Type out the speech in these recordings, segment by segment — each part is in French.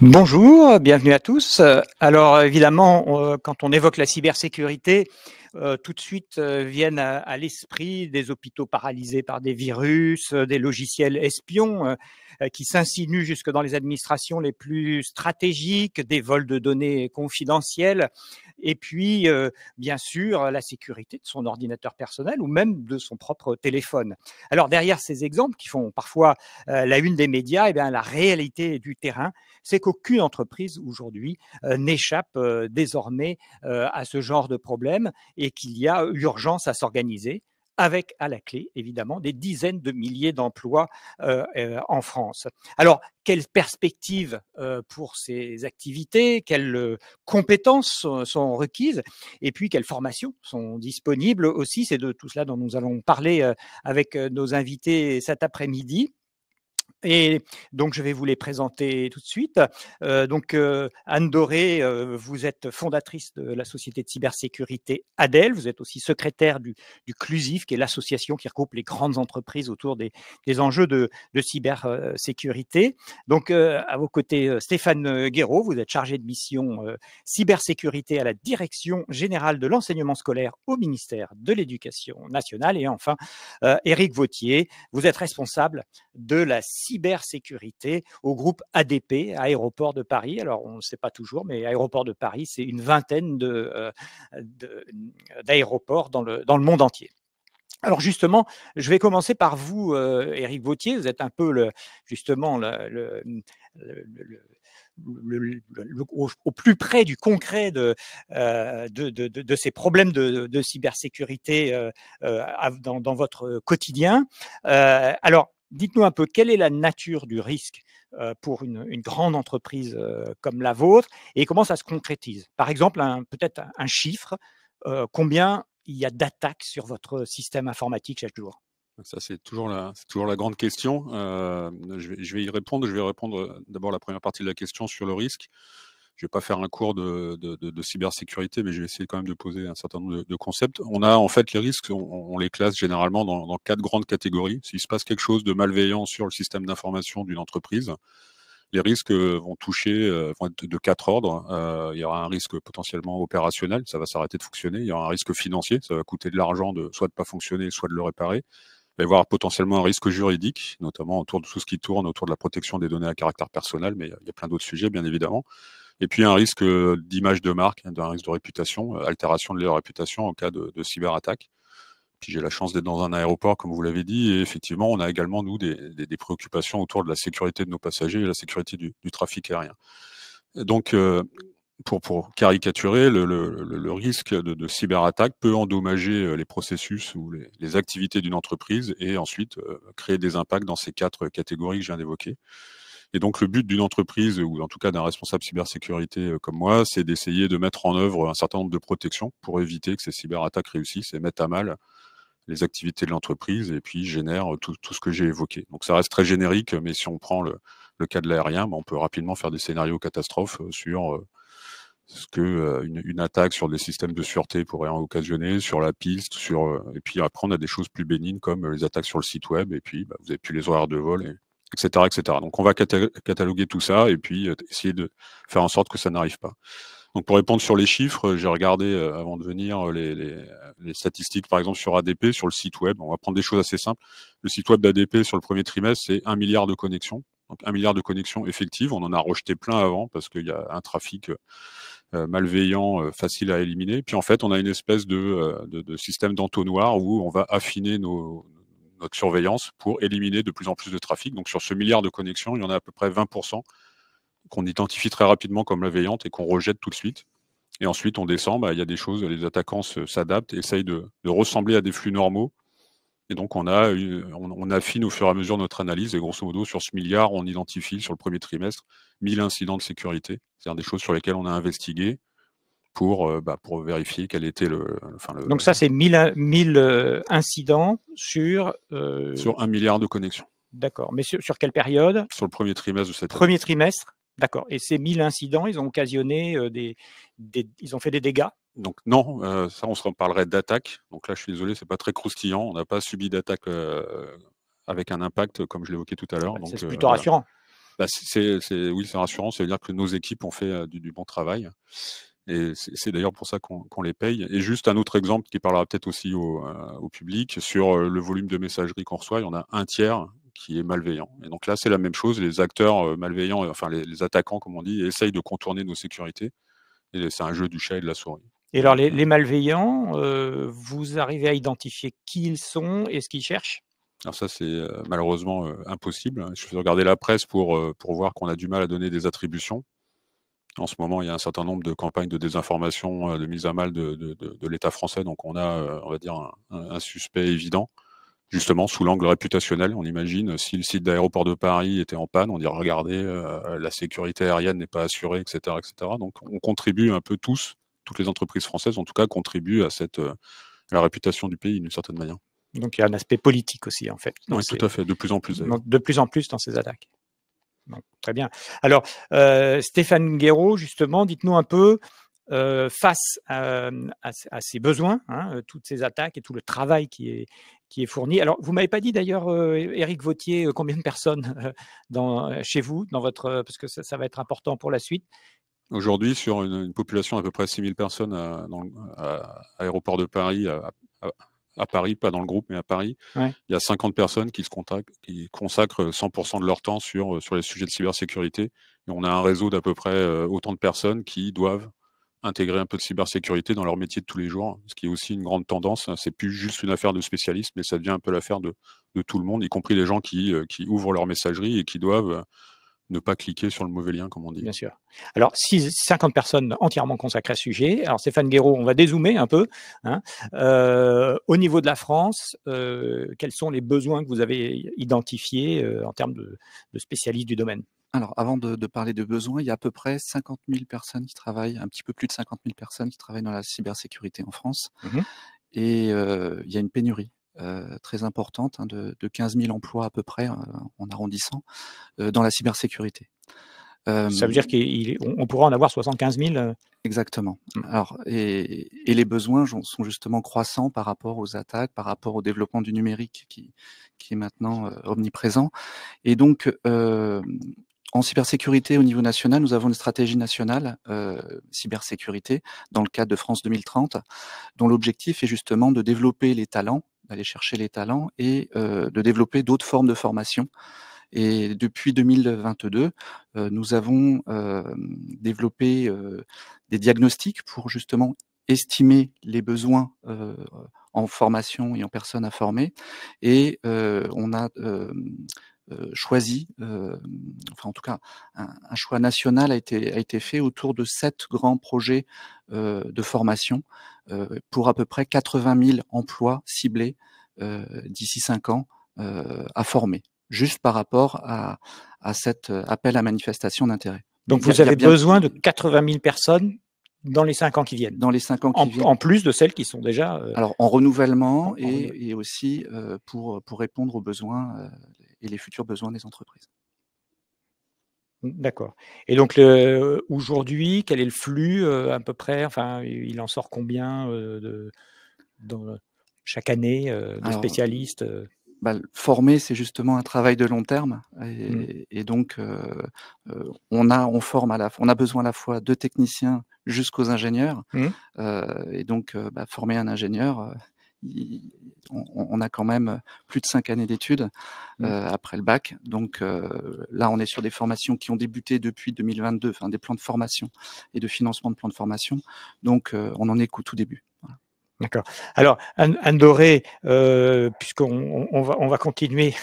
Bonjour, bienvenue à tous. Alors évidemment, quand on évoque la cybersécurité, tout de suite viennent à l'esprit des hôpitaux paralysés par des virus, des logiciels espions qui s'insinuent jusque dans les administrations les plus stratégiques, des vols de données confidentielles, et puis bien sûr la sécurité de son ordinateur personnel ou même de son propre téléphone. Alors derrière ces exemples qui font parfois la une des médias, eh bien, la réalité du terrain, c'est qu'aucune entreprise aujourd'hui n'échappe désormais à ce genre de problème et qu'il y a urgence à s'organiser avec à la clé, évidemment, des dizaines de milliers d'emplois en France. Alors, quelles perspectives pour ces activités, quelles compétences sont requises et puis quelles formations sont disponibles aussi. C'est de tout cela dont nous allons parler avec nos invités cet après-midi. Et donc, je vais vous les présenter tout de suite. Anne Doré, vous êtes fondatrice de la société de cybersécurité Adel. Vous êtes aussi secrétaire du CLUSIF, qui est l'association qui regroupe les grandes entreprises autour des enjeux de cybersécurité. Donc, à vos côtés, Stéphane Guéraud, vous êtes chargé de mission cybersécurité à la Direction générale de l'enseignement scolaire au ministère de l'Éducation nationale. Et enfin, Éric Vauthier, vous êtes responsable de la cybersécurité au groupe ADP, Aéroport de Paris. Alors, on ne sait pas toujours, mais Aéroport de Paris, c'est une vingtaine d'aéroports dans le monde entier. Alors justement, je vais commencer par vous, Éric Vauthier. Vous êtes un peu justement au plus près du concret de ces problèmes de cybersécurité dans votre quotidien. Alors, dites-nous un peu, quelle est la nature du risque pour une grande entreprise comme la vôtre et comment ça se concrétise? Par exemple, peut-être un chiffre, combien il y a d'attaques sur votre système informatique chaque jour? Ça, c'est toujours la grande question. Je vais y répondre. Je vais répondre d'abord la première partie de la question sur le risque. Je vais pas faire un cours de cybersécurité, mais je vais essayer quand même de poser un certain nombre de concepts. On a en fait les risques, on les classe généralement dans 4 grandes catégories. S'il se passe quelque chose de malveillant sur le système d'information d'une entreprise, les risques vont être de 4 ordres. Il y aura un risque potentiellement opérationnel, ça va s'arrêter de fonctionner. Il y aura un risque financier, ça va coûter de l'argent soit de pas fonctionner, soit de le réparer. Il va y avoir potentiellement un risque juridique, notamment autour de tout ce qui tourne autour de la protection des données à caractère personnel, mais il y a plein d'autres sujets, bien évidemment. Et puis un risque d'image de marque, un risque de réputation, altération de leur réputation en cas de cyberattaque. Puis j'ai la chance d'être dans un aéroport, comme vous l'avez dit, et effectivement, on a également, nous, des préoccupations autour de la sécurité de nos passagers et la sécurité du trafic aérien. Donc, pour caricaturer, le risque de cyberattaque peut endommager les processus ou les activités d'une entreprise et ensuite créer des impacts dans ces 4 catégories que je viens d'évoquer. Et donc le but d'une entreprise, ou en tout cas d'un responsable cybersécurité comme moi, c'est d'essayer de mettre en œuvre un certain nombre de protections pour éviter que ces cyberattaques réussissent et mettent à mal les activités de l'entreprise et puis génèrent tout ce que j'ai évoqué. Donc ça reste très générique, mais si on prend le cas de l'aérien, on peut rapidement faire des scénarios catastrophes sur ce que une attaque sur des systèmes de sûreté pourrait en occasionner, sur la piste, et puis après on a des choses plus bénignes comme les attaques sur le site web, et puis vous avez plus les horaires de vol, etc., etc. Donc on va cataloguer tout ça et puis essayer de faire en sorte que ça n'arrive pas. Donc pour répondre sur les chiffres, j'ai regardé avant de venir les statistiques, par exemple sur ADP, sur le site web. On va prendre des choses assez simples. Le site web d'ADP sur le premier trimestre, c'est 1 milliard de connexions. Donc 1 milliard de connexions effectives. On en a rejeté plein avant parce qu'il y a un trafic malveillant, facile à éliminer. Puis en fait, on a une espèce de système d'entonnoir où on va affiner notre surveillance pour éliminer de plus en plus de trafic. Donc sur ce milliard de connexions, il y en a à peu près 20% qu'on identifie très rapidement comme malveillantes et qu'on rejette tout de suite. Et ensuite, on descend, il y a des choses, les attaquants s'adaptent, essayent de ressembler à des flux normaux. Et donc, on affine au fur et à mesure notre analyse. Et grosso modo, sur ce milliard, on identifie sur le premier trimestre 1000 incidents de sécurité, c'est-à-dire des choses sur lesquelles on a investigué pour vérifier quel était Donc ça, c'est 1000 incidents sur... sur 1 milliard de connexions. D'accord. Mais sur quelle période? Sur le premier trimestre de cette année. Premier trimestre. D'accord. Et ces 1000 incidents, ils ont occasionné ils ont fait des dégâts? Donc non, ça on se reparlerait d'attaque. Donc là, je suis désolé, c'est pas très croustillant. On n'a pas subi d'attaque avec un impact comme je l'évoquais tout à l'heure. C'est Donc plutôt voilà. rassurant. Bah, oui, c'est rassurant. Ça veut dire que nos équipes ont fait du bon travail. Et c'est d'ailleurs pour ça qu'on les paye. Et juste un autre exemple qui parlera peut-être aussi au public, sur le volume de messagerie qu'on reçoit, il y en a un tiers qui est malveillant. Et donc là, c'est la même chose. Les acteurs malveillants, enfin les attaquants, comme on dit, essayent de contourner nos sécurités. Et c'est un jeu du chat et de la souris. Et alors, les malveillants, vous arrivez à identifier qui ils sont et ce qu'ils cherchent? Alors ça, c'est malheureusement impossible. Il suffit de regarder la presse pour voir qu'on a du mal à donner des attributions. En ce moment, il y a un certain nombre de campagnes de désinformation, de mise à mal de l'État français. Donc on a, on va dire, un suspect évident, justement sous l'angle réputationnel. On imagine, si le site d'aéroport de Paris était en panne, on dirait regardez, la sécurité aérienne n'est pas assurée, etc., etc. Donc on contribue un peu tous, toutes les entreprises françaises en tout cas, contribuent à la réputation du pays d'une certaine manière. Donc il y a un aspect politique aussi, en fait, Oui, tout à fait, de plus en plus d'ailleurs. de plus en plus dans ces attaques. Donc, très bien. Alors, Stéphane Guéraud, justement, dites-nous un peu, face à ces besoins, hein, toutes ces attaques et tout le travail qui est fourni. Alors, vous m'avez pas dit d'ailleurs, Éric Vauthier, combien de personnes chez vous, parce que ça va être important pour la suite. Aujourd'hui, sur une population d'à peu près 6000 personnes à l'aéroport de Paris, à Paris, pas dans le groupe, mais à Paris, Ouais. il y a 50 personnes qui consacrent 100% de leur temps sur les sujets de cybersécurité. Et on a un réseau d'à peu près autant de personnes qui doivent intégrer un peu de cybersécurité dans leur métier de tous les jours, ce qui est aussi une grande tendance. C'est plus juste une affaire de spécialistes, mais ça devient un peu l'affaire de tout le monde, y compris les gens qui ouvrent leur messagerie et qui doivent ne pas cliquer sur le mauvais lien, comme on dit. Bien sûr. Alors, 50 personnes entièrement consacrées à ce sujet. Alors, Stéphane Guéraud, on va dézoomer un peu, hein. Au niveau de la France, quels sont les besoins que vous avez identifiés en termes de spécialistes du domaine? Alors, avant de parler de besoins, il y a à peu près 50 000 personnes qui travaillent, un petit peu plus de 50 000 personnes qui travaillent dans la cybersécurité en France. Mmh. Et il y a une pénurie très importante, hein, de 15 000 emplois à peu près, en arrondissant, dans la cybersécurité. Ça veut dire qu'on pourra en avoir 75 000? Exactement. Mmh. Alors, et les besoins sont justement croissants par rapport aux attaques, par rapport au développement du numérique qui est maintenant omniprésent. Et donc, en cybersécurité au niveau national, nous avons une stratégie nationale cybersécurité dans le cadre de France 2030, dont l'objectif est justement de développer les talents, d'aller chercher les talents et de développer d'autres formes de formation. Et depuis 2022, nous avons développé des diagnostics pour justement estimer les besoins en formation et en personnes à former. Et on a choisi, enfin en tout cas, un choix national a été fait autour de 7 grands projets de formation pour à peu près 80 000 emplois ciblés d'ici 5 ans à former, juste par rapport à cet appel à manifestation d'intérêt. Donc, Il y vous a avez bien besoin de 80 000 personnes dans les 5 ans qui viennent, dans les 5 ans qui viennent. en plus de celles qui sont déjà… Alors en renouvellement en renouvellement. et aussi pour répondre aux besoins et les futurs besoins des entreprises. D'accord. Et donc, aujourd'hui, quel est le flux à peu près? Enfin, il en sort combien chaque année de Alors, spécialistes? Former, c'est justement un travail de long terme et donc on a besoin à la fois de techniciens jusqu'aux ingénieurs Mmh. et donc former un ingénieur, on a quand même plus de 5 années d'études après le bac. Donc là, on est sur des formations qui ont débuté depuis 2022, enfin des plans de formation et de financement de plans de formation. Donc on en est qu'au tout début. Voilà. D'accord. Alors, Anne Doré, puisqu'on va continuer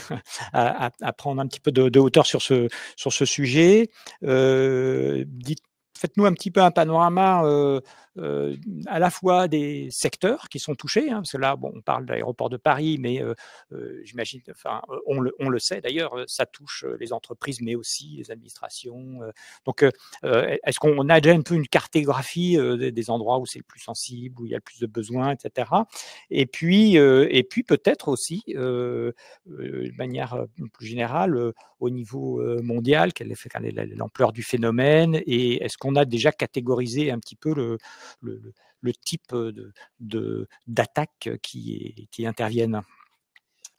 à prendre un petit peu de hauteur sur ce sujet, faites-nous un petit peu un panorama à la fois des secteurs qui sont touchés, hein, parce que là, bon, on parle de l'aéroport de Paris, mais j'imagine, enfin, on le sait d'ailleurs, ça touche les entreprises, mais aussi les administrations. Donc, est-ce qu'on a déjà un peu une cartographie des endroits où c'est le plus sensible, où il y a le plus de besoins, etc. Et puis peut-être aussi, de manière plus générale, au niveau mondial, quelle est l'ampleur du phénomène et est-ce qu'on a déjà catégorisé un petit peu le type d'attaques qui interviennent?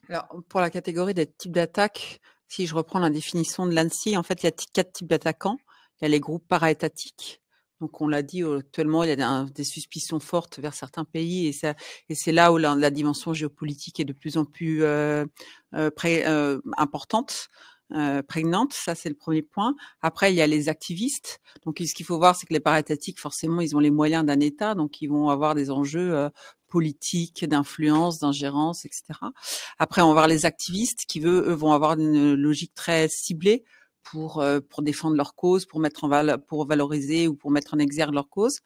Alors, pour la catégorie des types d'attaques, si je reprends la définition de l'ANSSI, en fait, il y a 4 types d'attaquants. Il y a les groupes para-étatiques. Donc, on l'a dit, actuellement, il y a des suspicions fortes vers certains pays, et c'est là où la dimension géopolitique est de plus en plus importante, prégnante. Ça, c'est le premier point. Après, il y a les activistes. Donc, ce qu'il faut voir, c'est que les para-étatiques, forcément, ils ont les moyens d'un État, donc ils vont avoir des enjeux politiques, d'influence, d'ingérence, etc. Après, on va voir les activistes qui, eux, vont avoir une logique très ciblée pour défendre leur cause, pour pour valoriser ou pour mettre en exergue leur cause.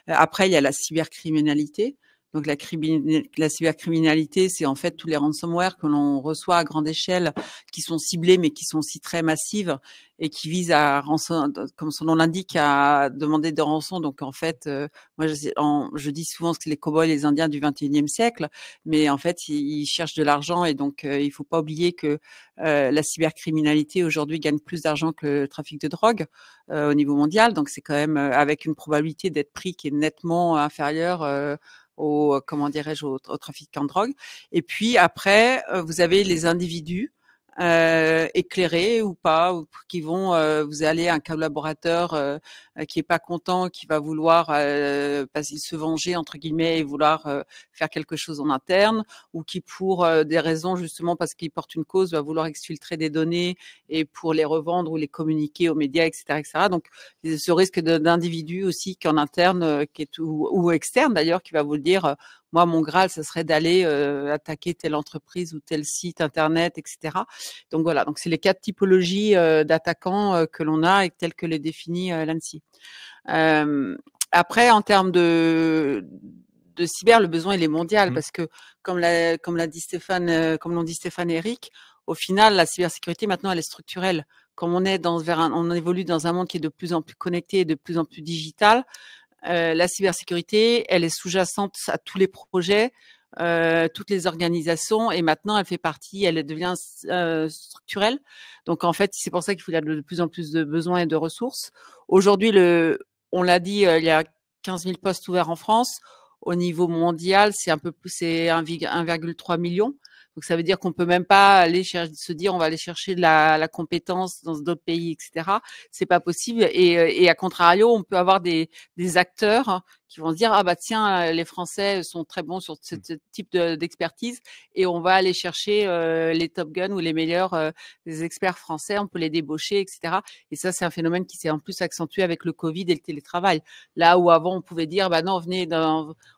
Après, il y a la cybercriminalité. Donc la cybercriminalité, c'est en fait tous les ransomware que l'on reçoit à grande échelle, qui sont ciblés mais qui sont aussi très massives et qui visent à comme son nom l'indique, à demander des rançons. Donc en fait, moi je dis souvent que c'est les cow-boys, les Indiens du 21e siècle, mais en fait ils cherchent de l'argent, et donc il faut pas oublier que la cybercriminalité aujourd'hui gagne plus d'argent que le trafic de drogue au niveau mondial. Donc c'est quand même avec une probabilité d'être pris qui est nettement inférieure comment dirais-je, au trafiquants de drogue. Et puis après, vous avez les individus éclairés ou pas, ou qui vont, vous allez un collaborateur qui est pas content, qui va vouloir se venger entre guillemets et vouloir faire quelque chose en interne, ou qui pour des raisons justement parce qu'il porte une cause va vouloir exfiltrer des données et pour les revendre ou les communiquer aux médias, etc., etc. Donc ce risque d'individu aussi qu'en interne, qui est ou externe d'ailleurs, qui va vous le dire. Moi, mon Graal, ce serait d'aller attaquer telle entreprise ou tel site internet, etc. Donc voilà, donc c'est les 4 typologies d'attaquants que l'on a et telles que les définit l'ANSSI. Après, en termes de cyber, le besoin il est mondial, parce que comme l'ont dit Stéphane et Eric, au final, la cybersécurité maintenant elle est structurelle. Comme on est on évolue dans un monde qui est de plus en plus connecté et de plus en plus digital. La cybersécurité, elle est sous-jacente à tous les projets, toutes les organisations, et maintenant elle fait partie, elle devient structurelle. Donc en fait, c'est pour ça qu'il faut de plus en plus de besoins et de ressources. Aujourd'hui, on l'a dit, il y a 15 000 postes ouverts en France. Au niveau mondial, c'est 1,3 million. Donc ça veut dire qu'on peut même pas aller se dire on va aller chercher de la compétence dans d'autres pays, etc. C'est pas possible. Et à contrario, on peut avoir des acteurs qui vont se dire ah bah tiens, les Français sont très bons sur ce type d'expertise, et on va aller chercher les Top Gun ou les meilleurs des experts français, on peut les débaucher, etc. Et ça, c'est un phénomène qui s'est en plus accentué avec le Covid et le télétravail. Là où avant on pouvait dire bah non,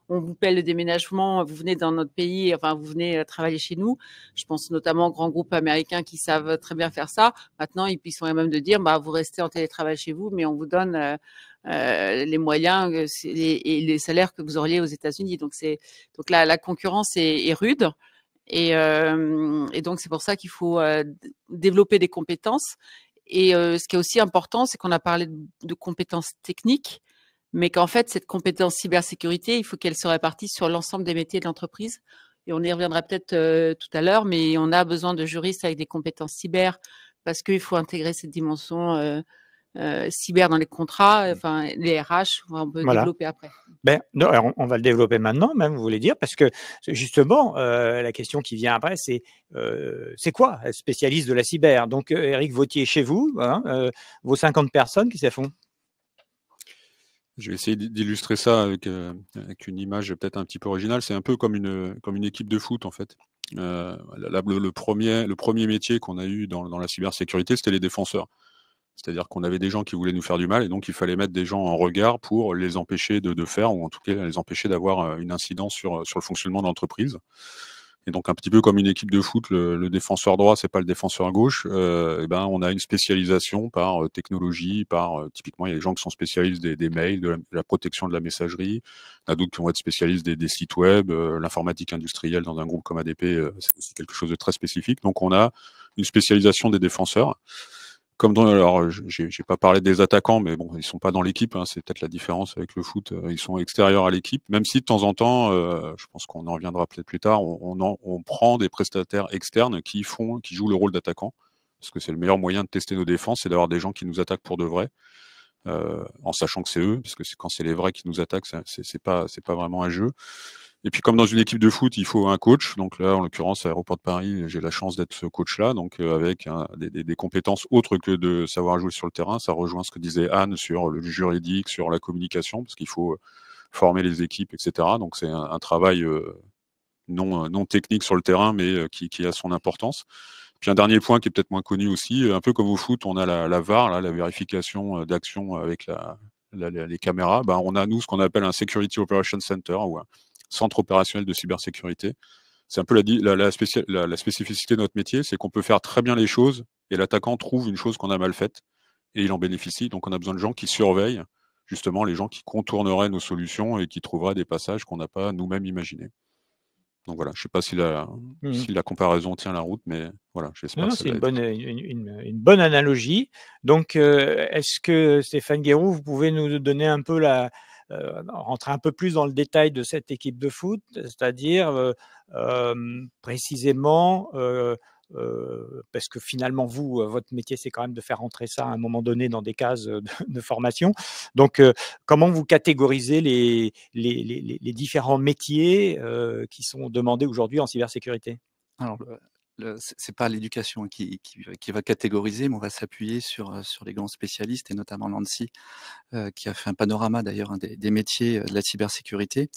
on vous paie le déménagement, vous venez dans notre pays, enfin vous venez travailler chez nous. Je pense notamment aux grands groupes américains qui savent très bien faire ça. Maintenant, ils sont même de dire bah vous restez en télétravail chez vous, mais on vous donne les moyens et les salaires que vous auriez aux États-Unis. Donc la concurrence est rude, et donc c'est pour ça qu'il faut développer des compétences. Et ce qui est aussi important, c'est qu'on a parlé de compétences techniques, mais qu'en fait cette compétence cybersécurité, il faut qu'elle se répartisse sur l'ensemble des métiers de l'entreprise. Et on y reviendra peut-être tout à l'heure, mais on a besoin de juristes avec des compétences cyber, parce qu'il faut intégrer cette dimension cyber dans les contrats, enfin les RH, on peut développer après. Non, alors on va le développer maintenant, même, vous voulez dire, parce que justement, la question qui vient après, c'est quoi être spécialiste de la cyber? Donc, Éric Vauthier, chez vous, vos 50 personnes, qu'est-ce qu'elles font? Je vais essayer d'illustrer ça avec une image peut-être un petit peu originale. C'est un peu comme une équipe de foot, en fait. Le premier métier qu'on a eu dans la cybersécurité, c'était les défenseurs. C'est-à-dire qu'on avait des gens qui voulaient nous faire du mal, et donc il fallait mettre des gens en regard pour les empêcher de faire, ou en tout cas les empêcher d'avoir une incidence sur le fonctionnement de l'entreprise. Et donc un petit peu comme une équipe de foot, le défenseur droit, c'est pas le défenseur gauche. On a une spécialisation par technologie, typiquement il y a des gens qui sont spécialistes des mails, de la protection de la messagerie. Il y en a d'autres qui vont être spécialistes des sites web, l'informatique industrielle dans un groupe comme ADP, c'est aussi quelque chose de très spécifique. Donc on a une spécialisation des défenseurs. Alors, j'ai pas parlé des attaquants, mais bon, ils sont pas dans l'équipe, hein, c'est peut-être la différence avec le foot. Ils sont extérieurs à l'équipe, même si de temps en temps, je pense qu'on en reviendra peut-être plus tard, on prend des prestataires externes qui jouent le rôle d'attaquant, parce que c'est le meilleur moyen de tester nos défenses, c'est d'avoir des gens qui nous attaquent pour de vrai, en sachant que c'est eux, parce que quand c'est les vrais qui nous attaquent, c'est pas vraiment un jeu. Et puis comme dans une équipe de foot, il faut un coach. Donc là, en l'occurrence, à l'aéroport de Paris, j'ai la chance d'être ce coach-là, donc avec des compétences autres que de savoir jouer sur le terrain. Ça rejoint ce que disait Anne sur le juridique, sur la communication, parce qu'il faut former les équipes, etc. Donc c'est un travail non technique sur le terrain, mais qui a son importance. Puis un dernier point qui est peut-être moins connu aussi, un peu comme au foot, on a la VAR, là, la vérification d'action avec les caméras. Ben, on a nous ce qu'on appelle un Security Operations Center ou un centre opérationnel de cybersécurité. C'est un peu la spécificité de notre métier, c'est qu'on peut faire très bien les choses et l'attaquant trouve une chose qu'on a mal faite et il en bénéficie. Donc on a besoin de gens qui surveillent justement les gens qui contourneraient nos solutions et qui trouveraient des passages qu'on n'a pas nous-mêmes imaginés. Donc voilà, je ne sais pas si la comparaison tient la route, mais voilà, j'espère que ça c'est va une bonne analogie. Donc, est-ce que Stéphane Guéroult, vous pouvez nous donner un peu rentrer un peu plus dans le détail de cette équipe de foot, c'est-à-dire précisément, parce que finalement vous, votre métier, c'est quand même de faire rentrer ça à un moment donné dans des cases de formation. Donc, comment vous catégorisez les différents métiers qui sont demandés aujourd'hui en cybersécurité? Alors, c'est pas l'éducation qui va catégoriser, mais on va s'appuyer sur les grands spécialistes et notamment l'ANSSI, qui a fait un panorama d'ailleurs des métiers de la cybersécurité.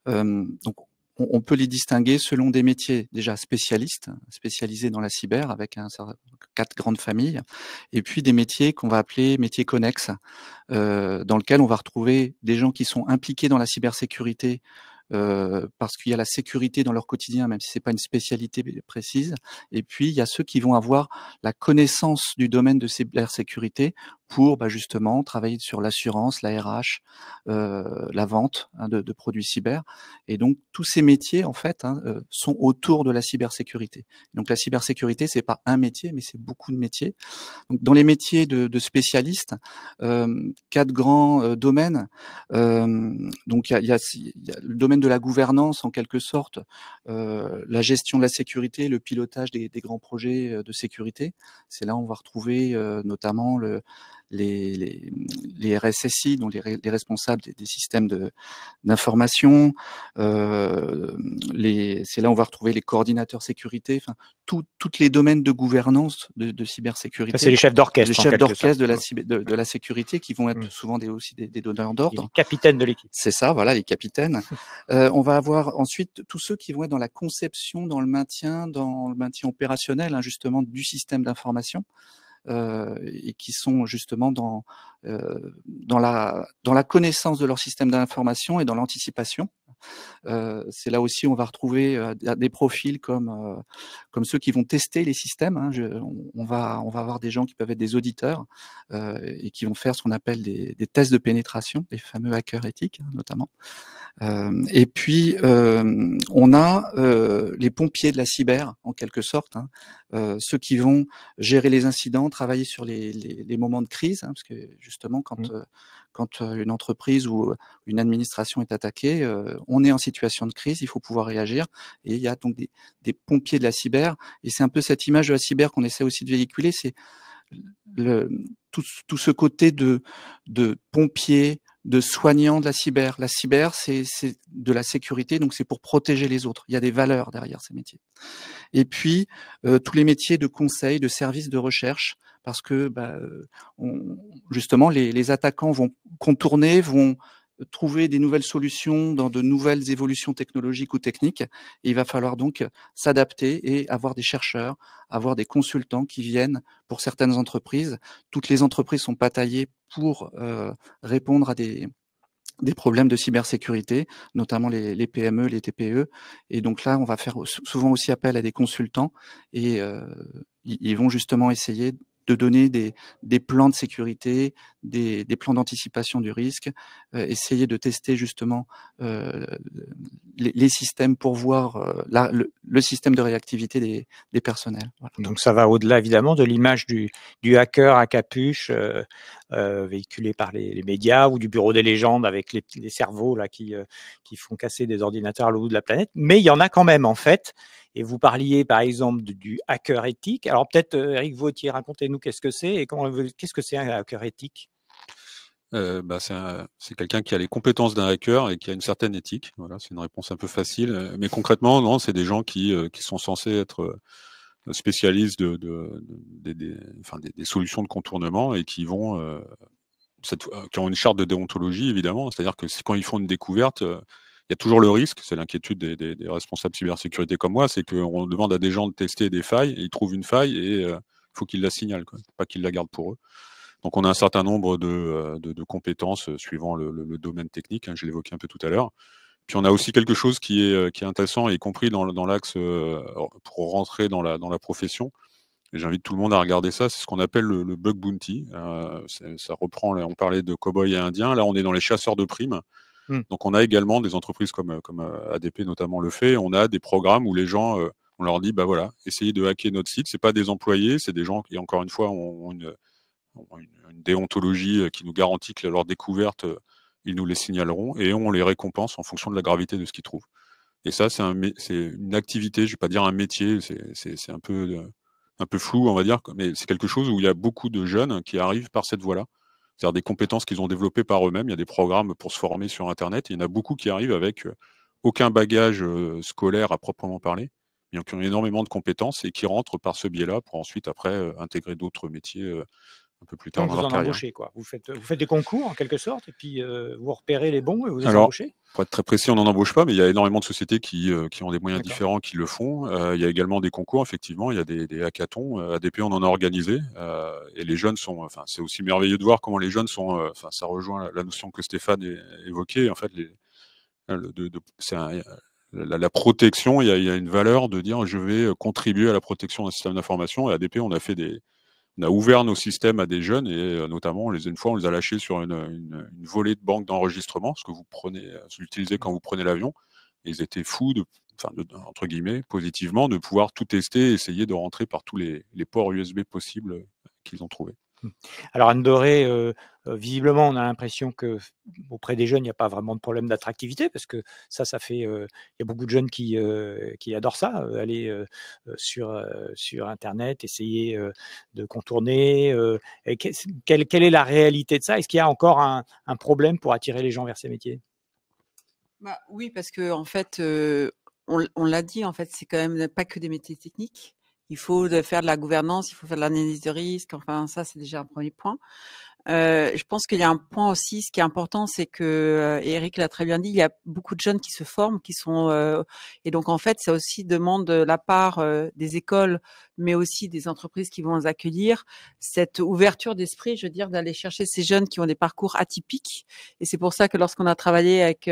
Donc, on peut les distinguer selon des métiers déjà spécialisés dans la cyber avec 4 grandes familles, et puis des métiers qu'on va appeler métiers connexes, dans lesquels on va retrouver des gens qui sont impliqués dans la cybersécurité parce qu'il y a la sécurité dans leur quotidien, même si c'est pas une spécialité précise. Et puis il y a ceux qui vont avoir la connaissance du domaine de cybersécurité pour justement travailler sur l'assurance, la RH, la vente de produits cyber. Et donc tous ces métiers en fait sont autour de la cybersécurité. Donc la cybersécurité, c'est pas un métier, mais c'est beaucoup de métiers. Donc, dans les métiers de spécialistes, 4 grands domaines. Donc il y a le domaine de la gouvernance en quelque sorte, la gestion de la sécurité, le pilotage des grands projets de sécurité. C'est là où on va retrouver notamment les RSSI, donc les responsables des systèmes d'information. C'est là où on va retrouver les coordinateurs sécurité. Enfin, toutes les domaines de gouvernance de cybersécurité. C'est les chefs d'orchestre. Les chefs d'orchestre de la sécurité qui vont être souvent aussi des donneurs d'ordre. Les capitaines de l'équipe. C'est ça, voilà, les capitaines. On va avoir ensuite tous ceux qui vont être dans la conception, dans le maintien opérationnel, justement, du système d'information. Et qui sont justement dans la connaissance de leur système d'information et dans l'anticipation. C'est là aussi où on va retrouver des profils comme ceux qui vont tester les systèmes. On va avoir des gens qui peuvent être des auditeurs et qui vont faire ce qu'on appelle des tests de pénétration, les fameux hackers éthiques notamment. Et puis on a les pompiers de la cyber en quelque sorte, ceux qui vont gérer les incidents, travailler sur les moments de crise, parce que justement quand une entreprise ou une administration est attaquée, on est en situation de crise, il faut pouvoir réagir, et il y a donc des pompiers de la cyber, et c'est un peu cette image de la cyber qu'on essaie aussi de véhiculer, c'est tout ce côté de pompiers, de soignants de la cyber. La cyber, c'est de la sécurité, donc c'est pour protéger les autres. Il y a des valeurs derrière ces métiers. Et puis, tous les métiers de conseil, de service, de recherche, parce que justement, les attaquants vont contourner, vont trouver des nouvelles solutions dans de nouvelles évolutions technologiques ou techniques. Et il va falloir donc s'adapter et avoir des chercheurs, avoir des consultants qui viennent pour certaines entreprises. Toutes les entreprises sont pas taillées pour répondre à des problèmes de cybersécurité, notamment les PME, les TPE. Et donc là, on va faire souvent aussi appel à des consultants et ils vont justement essayer de donner des plans de sécurité, des plans d'anticipation du risque, essayer de tester justement les systèmes pour voir le système de réactivité des personnels. Voilà. Donc ça va au-delà évidemment de l'image du hacker à capuche véhiculé par les médias ou du bureau des légendes avec les cerveaux là qui font casser des ordinateurs à l'autre bout de la planète. Mais il y en a quand même en fait. Et vous parliez par exemple du hacker éthique. Alors peut-être Eric Vauthier, racontez-nous qu'est-ce que c'est et qu'est-ce que c'est un hacker éthique? C'est quelqu'un qui a les compétences d'un hacker et qui a une certaine éthique. Voilà, c'est une réponse un peu facile. Mais concrètement, non, c'est des gens qui sont censés être spécialistes des solutions de contournement et qui vont qui ont une charte de déontologie, évidemment. C'est-à-dire que quand ils font une découverte, il y a toujours le risque, c'est l'inquiétude des responsables cybersécurité comme moi, c'est qu'on demande à des gens de tester des failles, et ils trouvent une faille et il faut qu'ils la signalent, quoi, pas qu'ils la gardent pour eux. Donc on a un certain nombre de compétences suivant le domaine technique, hein, je l'évoquais un peu tout à l'heure. Puis on a aussi quelque chose qui est intéressant, y compris dans l'axe pour rentrer dans la profession. Et j'invite tout le monde à regarder ça. C'est ce qu'on appelle le bug bounty. Ça reprend. On parlait de cow-boys et indiens. Là, on est dans les chasseurs de primes. Donc on a également des entreprises comme ADP notamment le fait. On a des programmes où les gens, on leur dit, bah voilà, essayez de hacker notre site. C'est pas des employés, c'est des gens qui, encore une fois, ont une déontologie qui nous garantit que leur découverte, ils nous les signaleront et on les récompense en fonction de la gravité de ce qu'ils trouvent. Et ça, c'est une activité, je vais pas dire un métier, c'est un peu flou, on va dire, mais c'est quelque chose où il y a beaucoup de jeunes qui arrivent par cette voie-là. C'est-à-dire des compétences qu'ils ont développées par eux-mêmes. Il y a des programmes pour se former sur Internet. Il y en a beaucoup qui arrivent avec aucun bagage scolaire à proprement parler, mais qui ont énormément de compétences et qui rentrent par ce biais-là pour ensuite, après, intégrer d'autres métiers un peu plus tard Donc dans vous leur en carrière. embauchez, quoi. Vous faites des concours en quelque sorte, et puis vous repérez les bons et vous les Alors, embauchez. pour être très précis, on n'en embauche pas, mais il y a énormément de sociétés qui ont des moyens D'accord. différents qui le font. Il y a également des concours, effectivement, il y a des hackathons. ADP, on en a organisé. Et les jeunes sont, enfin, c'est aussi merveilleux de voir comment les jeunes sont, enfin, ça rejoint la notion que Stéphane évoquait. En fait, la protection, il y a une valeur de dire je vais contribuer à la protection d'un système d'information. Et ADP, on a ouvert nos systèmes à des jeunes et notamment, une fois, on les a lâchés sur une volée de banques d'enregistrement, ce que vous utilisez quand vous prenez l'avion. Et ils étaient fous entre guillemets, positivement, de pouvoir tout tester et essayer de rentrer par tous les ports USB possibles qu'ils ont trouvés. Alors Anne Doré, visiblement, on a l'impression que auprès des jeunes, il n'y a pas vraiment de problème d'attractivité parce que ça fait, il y a beaucoup de jeunes qui adorent ça, aller sur internet, essayer de contourner. Et quelle est la réalité de ça? Est-ce qu'il y a encore un problème pour attirer les gens vers ces métiers? Bah, oui, parce que en fait, on l'a dit, en fait, c'est quand même pas que des métiers techniques. Il faut faire de la gouvernance, il faut faire de l'analyse de risque. Enfin, ça, c'est déjà un premier point. Je pense qu'il y a un point aussi, ce qui est important, c'est que Eric l'a très bien dit, il y a beaucoup de jeunes qui se forment, qui sont et donc en fait, ça aussi demande de la part des écoles, mais aussi des entreprises qui vont les accueillir, cette ouverture d'esprit, je veux dire, d'aller chercher ces jeunes qui ont des parcours atypiques. Et c'est pour ça que lorsqu'on a travaillé avec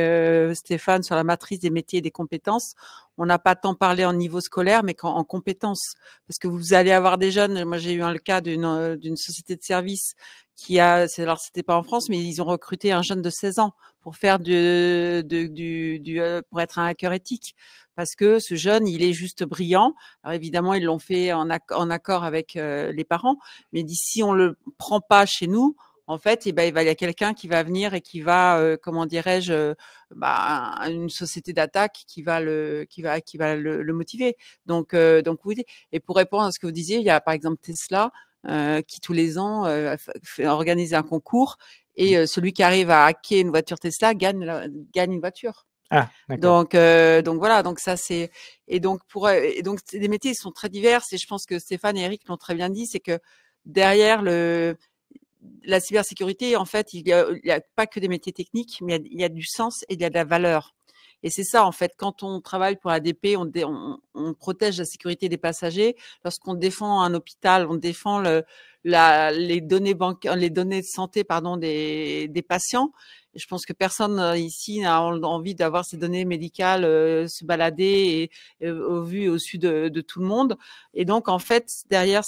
Stéphane sur la matrice des métiers et des compétences, on n'a pas tant parlé en niveau scolaire, mais en compétences. Parce que vous allez avoir des jeunes, moi j'ai eu le cas d'une société de service alors c'était pas en France, mais ils ont recruté un jeune de 16 ans pour faire pour être un hacker éthique. Parce que ce jeune, il est juste brillant. Alors évidemment, ils l'ont fait en accord avec les parents, mais d'ici on le prend pas chez nous, en fait, il y a quelqu'un qui va venir et qui va, comment dirais-je, une société d'attaque qui va le motiver. Donc oui. Et pour répondre à ce que vous disiez, il y a par exemple Tesla qui tous les ans organise un concours et celui qui arrive à hacker une voiture Tesla gagne une voiture. Ah, d'accord. Donc voilà, donc ça c'est et donc les métiers sont très divers et je pense que Stéphane et Eric l'ont très bien dit, c'est que derrière la cybersécurité, en fait, il y a pas que des métiers techniques, mais il y a du sens et il y a de la valeur. Et c'est ça, en fait, quand on travaille pour ADP, on protège la sécurité des passagers. Lorsqu'on défend un hôpital, on défend les données bancaires, les données de santé, pardon, des patients. Et je pense que personne ici n'a envie d'avoir ces données médicales se balader et au vu et au su de tout le monde. Et donc, en fait, derrière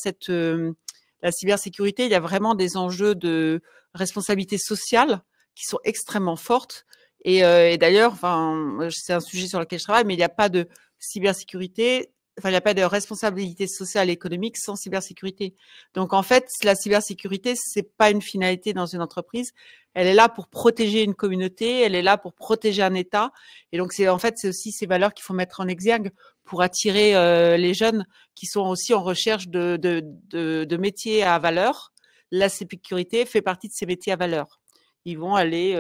la cybersécurité, il y a vraiment des enjeux de responsabilité sociale qui sont extrêmement fortes. Et d'ailleurs, enfin, c'est un sujet sur lequel je travaille, mais il n'y a pas de cybersécurité, enfin, il n'y a pas de responsabilité sociale et économique sans cybersécurité. Donc, en fait, la cybersécurité, c'est pas une finalité dans une entreprise. Elle est là pour protéger une communauté, elle est là pour protéger un État. Et donc, c'est aussi ces valeurs qu'il faut mettre en exergue pour attirer les jeunes qui sont aussi en recherche de métiers à valeur. La sécurité fait partie de ces métiers à valeur. ils vont aller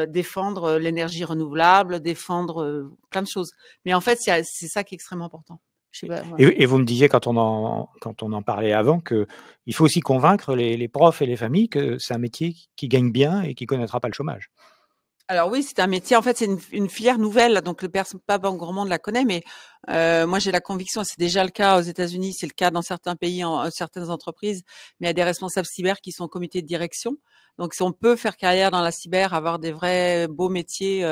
défendre l'énergie renouvelable, défendre plein de choses. Mais en fait, c'est ça qui est extrêmement important. Je sais pas, voilà. Et vous me disiez quand on en parlait avant que il faut aussi convaincre les profs et les familles que c'est un métier qui gagne bien et qui connaîtra pas le chômage. Alors oui, c'est un métier, en fait, c'est une filière nouvelle, donc pas grand monde la connaît, mais moi j'ai la conviction, c'est déjà le cas aux États-Unis, c'est le cas dans certains pays, certaines entreprises, mais il y a des responsables cyber qui sont au comité de direction. Donc si on peut faire carrière dans la cyber, avoir des vrais beaux métiers,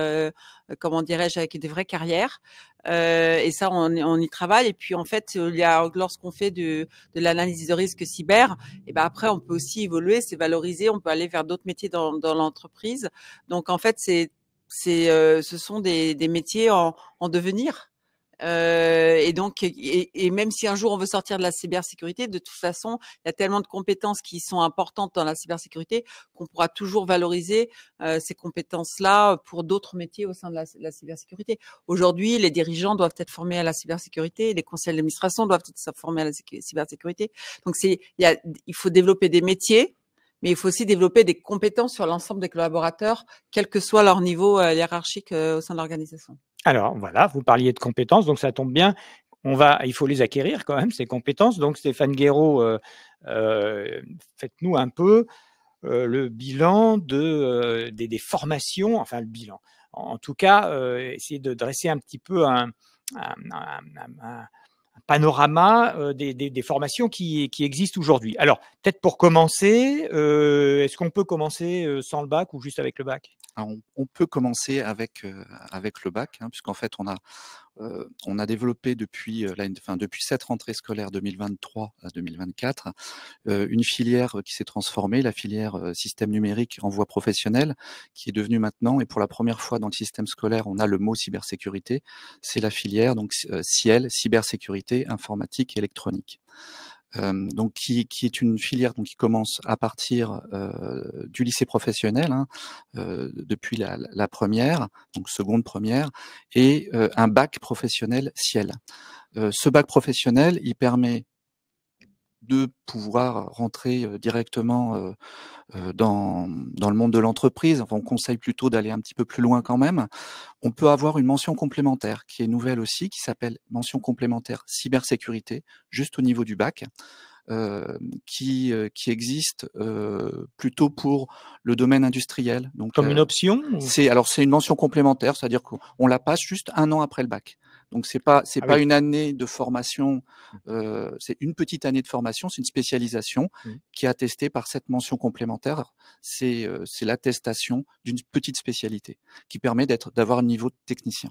comment dirais-je, avec des vraies carrières, et ça on y travaille. Et puis en fait, lorsqu'on fait de l'analyse de risque cyber, et ben après on peut aussi évoluer, c'est valorisé, on peut aller vers d'autres métiers dans l'entreprise. Donc en fait, ce sont des métiers en devenir. Et donc, et même si un jour on veut sortir de la cybersécurité, de toute façon, il y a tellement de compétences qui sont importantes dans la cybersécurité qu'on pourra toujours valoriser ces compétences-là pour d'autres métiers au sein de la cybersécurité. Aujourd'hui, les dirigeants doivent être formés à la cybersécurité, les conseils d'administration doivent être formés à la cybersécurité. Donc, il faut développer des métiers, mais il faut aussi développer des compétences sur l'ensemble des collaborateurs, quel que soit leur niveau hiérarchique au sein de l'organisation. Alors voilà, vous parliez de compétences, donc ça tombe bien. Il faut les acquérir quand même, ces compétences. Donc Stéphane Guéraud, faites-nous un peu le bilan des formations, enfin le bilan. En tout cas, essayer de dresser un petit peu un panorama des formations qui existent aujourd'hui. Alors, peut-être pour commencer, est-ce qu'on peut commencer sans le bac ou juste avec le bac? Alors, on peut commencer avec le bac, hein, puisqu'en fait on a développé depuis cette rentrée scolaire 2023 à 2024 une filière qui s'est transformée, la filière système numérique en voie professionnelle, qui est devenue maintenant, et pour la première fois dans le système scolaire, on a le mot cybersécurité. C'est la filière donc CIEL, cybersécurité, informatique et électronique. Donc qui est une filière donc qui commence à partir du lycée professionnel, hein, depuis la première, donc seconde première, et un bac professionnel CIEL. Ce bac professionnel, il permet de pouvoir rentrer directement dans le monde de l'entreprise. Enfin, on conseille plutôt d'aller un petit peu plus loin quand même. On peut avoir une mention complémentaire qui est nouvelle aussi, qui s'appelle mention complémentaire cybersécurité, juste au niveau du bac, qui existe plutôt pour le domaine industriel. Donc, comme une option c'est une mention complémentaire, c'est-à-dire qu'on la passe juste 1 an après le bac. Donc c'est pas oui. une année de formation, c'est une petite année de formation, c'est une spécialisation qui est attestée par cette mention complémentaire. C'est l'attestation d'une petite spécialité qui permet d'avoir un niveau de technicien.